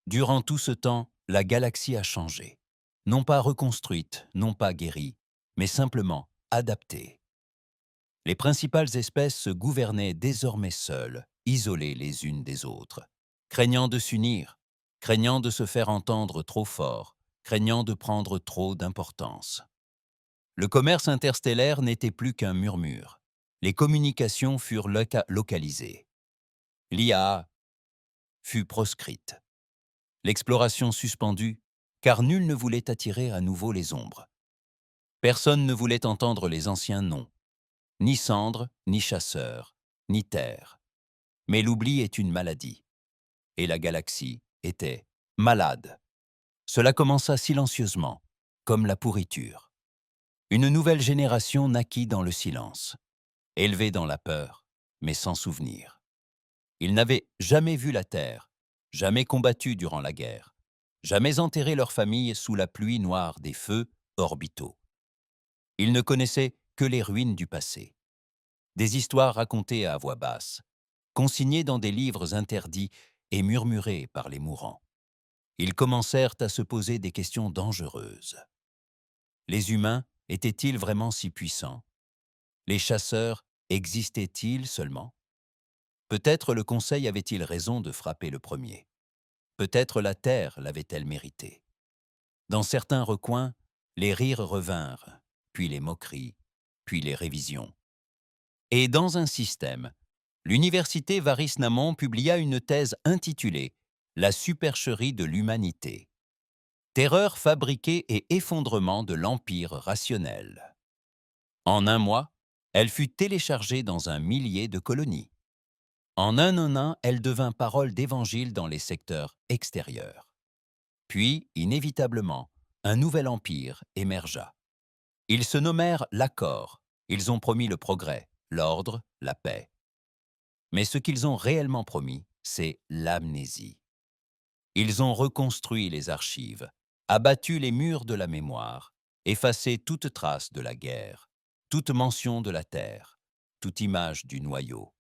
[SPEAKER 1] Durant tout ce temps, la galaxie a changé. Non pas reconstruite, non pas guérie, mais simplement adaptée. Les principales espèces se gouvernaient désormais seules, isolées les unes des autres, craignant de s'unir, craignant de se faire entendre trop fort, craignant de prendre trop d'importance. Le commerce interstellaire n'était plus qu'un murmure. Les communications furent localisées. L'IA fut proscrite. L'exploration suspendue, car nul ne voulait attirer à nouveau les ombres. Personne ne voulait entendre les anciens noms, ni cendres, ni chasseurs, ni terre. Mais l'oubli est une maladie. Et la galaxie était malade. Cela commença silencieusement, comme la pourriture. Une nouvelle génération naquit dans le silence, élevée dans la peur, mais sans souvenir. Ils n'avaient jamais vu la terre, jamais combattu durant la guerre, jamais enterré leur famille sous la pluie noire des feux orbitaux. Ils ne connaissaient que les ruines du passé. Des histoires racontées à voix basse, consignées dans des livres interdits et murmurées par les mourants. Ils commencèrent à se poser des questions dangereuses. Les humains étaient-ils vraiment si puissants? Les chasseurs existaient-ils seulement? Peut-être le Conseil avait-il raison de frapper le premier. Peut-être la Terre l'avait-elle mérité. Dans certains recoins, les rires revinrent, puis les moqueries, puis les révisions. Et dans un système, l'université Varis-Namon publia une thèse intitulée « La supercherie de l'humanité ». Terreur fabriquée et effondrement de l'empire rationnel. En un mois, elle fut téléchargée dans 1 millier de colonies. En un an, elle devint parole d'évangile dans les secteurs extérieurs. Puis, inévitablement, un nouvel empire émergea. Ils se nommèrent l'Accord. Ils ont promis le progrès, l'ordre, la paix. Mais ce qu'ils ont réellement promis, c'est l'amnésie. Ils ont reconstruit les archives, abattu les murs de la mémoire, effacé toute trace de la guerre, toute mention de la terre, toute image du noyau.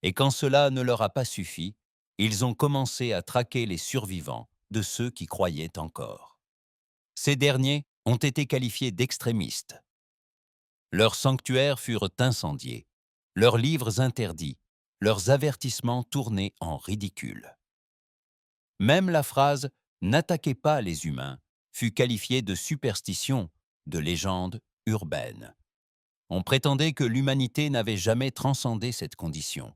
[SPEAKER 1] Et quand cela ne leur a pas suffi, ils ont commencé à traquer les survivants de ceux qui croyaient encore. Ces derniers ont été qualifiés d'extrémistes. Leurs sanctuaires furent incendiés, leurs livres interdits, leurs avertissements tournés en ridicule. Même la phrase « n'attaquez pas les humains » fut qualifiée de superstition, de légende urbaine. On prétendait que l'humanité n'avait jamais transcendé cette condition.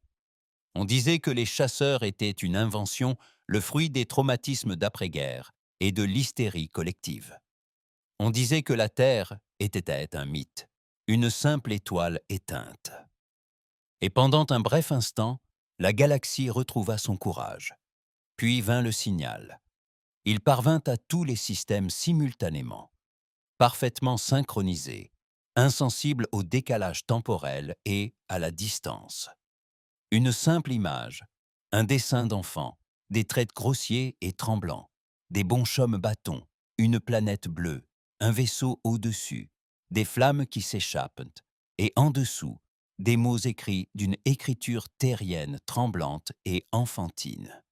[SPEAKER 1] On disait que les chasseurs étaient une invention, le fruit des traumatismes d'après-guerre et de l'hystérie collective. On disait que la Terre était un mythe, une simple étoile éteinte. Et pendant un bref instant, la galaxie retrouva son courage. Puis vint le signal. Il parvint à tous les systèmes simultanément, parfaitement synchronisés, insensibles au décalage temporel et à la distance. Une simple image, un dessin d'enfant, des traits grossiers et tremblants, des bonshommes bâtons, une planète bleue, un vaisseau au-dessus, des flammes qui s'échappent, et en dessous, des mots écrits d'une écriture terrienne tremblante et enfantine.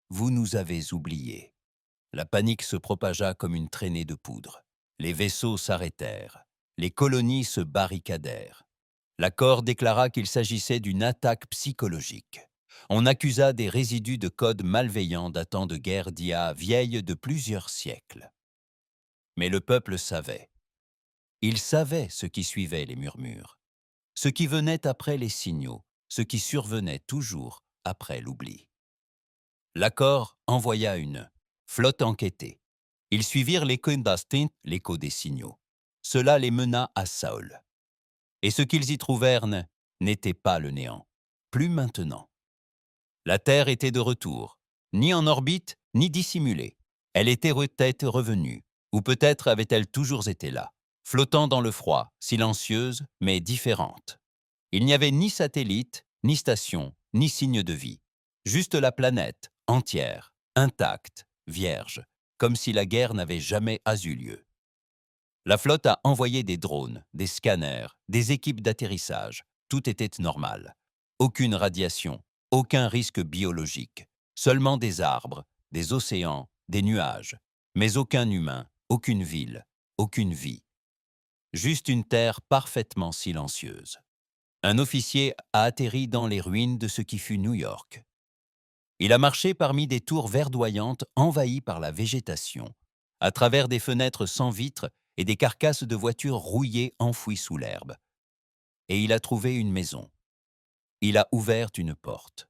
[SPEAKER 1] Vous nous avez oubliés. La panique se propagea comme une traînée de poudre. Les vaisseaux s'arrêtèrent. Les colonies se barricadèrent. L'accord déclara qu'il s'agissait d'une attaque psychologique. On accusa des résidus de codes malveillants datant de guerres d'IA vieilles de plusieurs siècles. Mais le peuple savait. Il savait ce qui suivait les murmures, ce qui venait après les signaux, ce qui survenait toujours après l'oubli. L'accord envoya une flotte enquêtée. Ils suivirent l'écho d'instinct, l'écho des signaux. Cela les mena à Saul. Et ce qu'ils y trouvèrent n'était pas le néant. Plus maintenant. La Terre était de retour, ni en orbite, ni dissimulée. Elle était tête revenue, ou peut-être avait-elle toujours été là, flottant dans le froid, silencieuse, mais différente. Il n'y avait ni satellite, ni station, ni signe de vie. Juste la planète, entière, intacte, vierge, comme si la guerre n'avait jamais eu lieu. La flotte a envoyé des drones, des scanners, des équipes d'atterrissage. Tout était normal. Aucune radiation, aucun risque biologique. Seulement des arbres, des océans, des nuages. Mais aucun humain, aucune ville, aucune vie. Juste une terre parfaitement silencieuse. Un officier a atterri dans les ruines de ce qui fut New York. Il a marché parmi des tours verdoyantes envahies par la végétation, à travers des fenêtres sans vitres et des carcasses de voitures rouillées enfouies sous l'herbe. Et il a trouvé une maison. Il a ouvert une porte.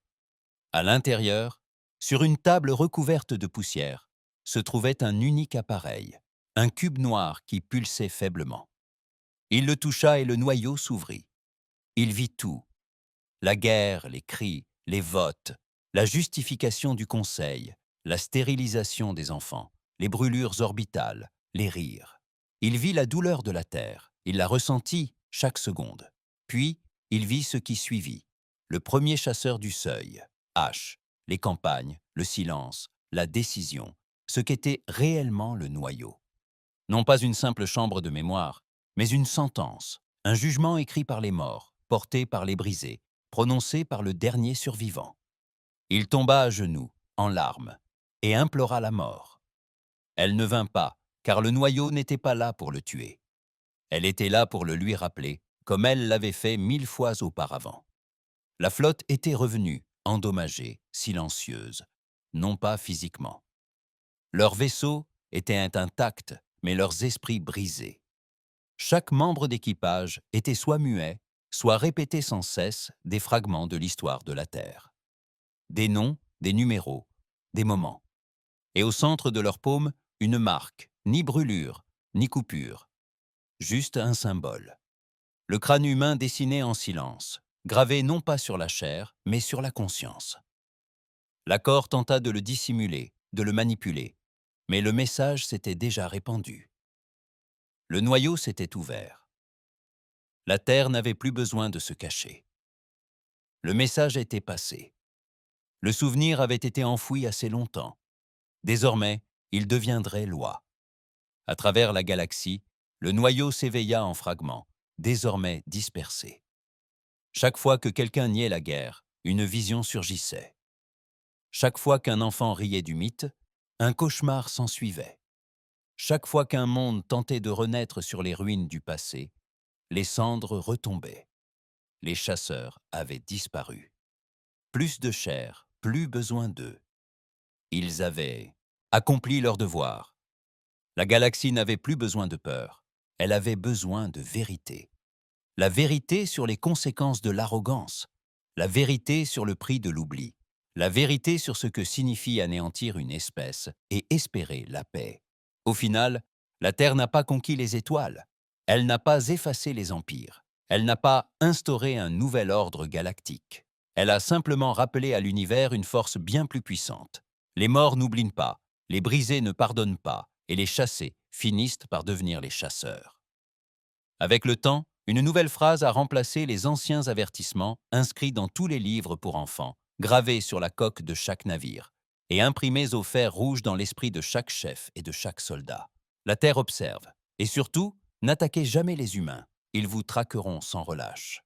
[SPEAKER 1] À l'intérieur, sur une table recouverte de poussière, se trouvait un unique appareil, un cube noir qui pulsait faiblement. Il le toucha et le noyau s'ouvrit. Il vit tout. La guerre, les cris, les votes, la justification du conseil, la stérilisation des enfants, les brûlures orbitales, les rires. Il vit la douleur de la Terre, il la ressentit chaque seconde. Puis, il vit ce qui suivit. Le premier chasseur du seuil, H, les campagnes, le silence, la décision, ce qu'était réellement le noyau. Non pas une simple chambre de mémoire, mais une sentence, un jugement écrit par les morts, porté par les brisés, prononcé par le dernier survivant. Il tomba à genoux, en larmes, et implora la mort. Elle ne vint pas, car le noyau n'était pas là pour le tuer. Elle était là pour le lui rappeler, comme elle l'avait fait 1000 fois auparavant. La flotte était revenue, endommagée, silencieuse, non pas physiquement. Leurs vaisseaux étaient intacts, mais leurs esprits brisés. Chaque membre d'équipage était soit muet, soit répétait sans cesse des fragments de l'histoire de la Terre. Des noms, des numéros, des moments. Et au centre de leur paume, une marque, ni brûlure, ni coupure. Juste un symbole. Le crâne humain dessiné en silence, gravé non pas sur la chair, mais sur la conscience. L'accord tenta de le dissimuler, de le manipuler, mais le message s'était déjà répandu. Le noyau s'était ouvert. La Terre n'avait plus besoin de se cacher. Le message était passé. Le souvenir avait été enfoui assez longtemps. Désormais, il deviendrait loi. À travers la galaxie, le noyau s'éveilla en fragments, désormais dispersés. Chaque fois que quelqu'un niait la guerre, une vision surgissait. Chaque fois qu'un enfant riait du mythe, un cauchemar s'ensuivait. Chaque fois qu'un monde tentait de renaître sur les ruines du passé, les cendres retombaient. Les chasseurs avaient disparu. Plus de chair, plus besoin d'eux. Ils avaient accompli leur devoir. La galaxie n'avait plus besoin de peur. Elle avait besoin de vérité. La vérité sur les conséquences de l'arrogance. La vérité sur le prix de l'oubli. La vérité sur ce que signifie anéantir une espèce et espérer la paix. Au final, la Terre n'a pas conquis les étoiles. Elle n'a pas effacé les empires. Elle n'a pas instauré un nouvel ordre galactique. Elle a simplement rappelé à l'univers une force bien plus puissante. Les morts n'oublient pas, les brisés ne pardonnent pas, et les chassés finissent par devenir les chasseurs. Avec le temps, une nouvelle phrase a remplacé les anciens avertissements inscrits dans tous les livres pour enfants, gravés sur la coque de chaque navire, et imprimés au fer rouge dans l'esprit de chaque chef et de chaque soldat. La Terre observe, et surtout, n'attaquez jamais les humains, ils vous traqueront sans relâche.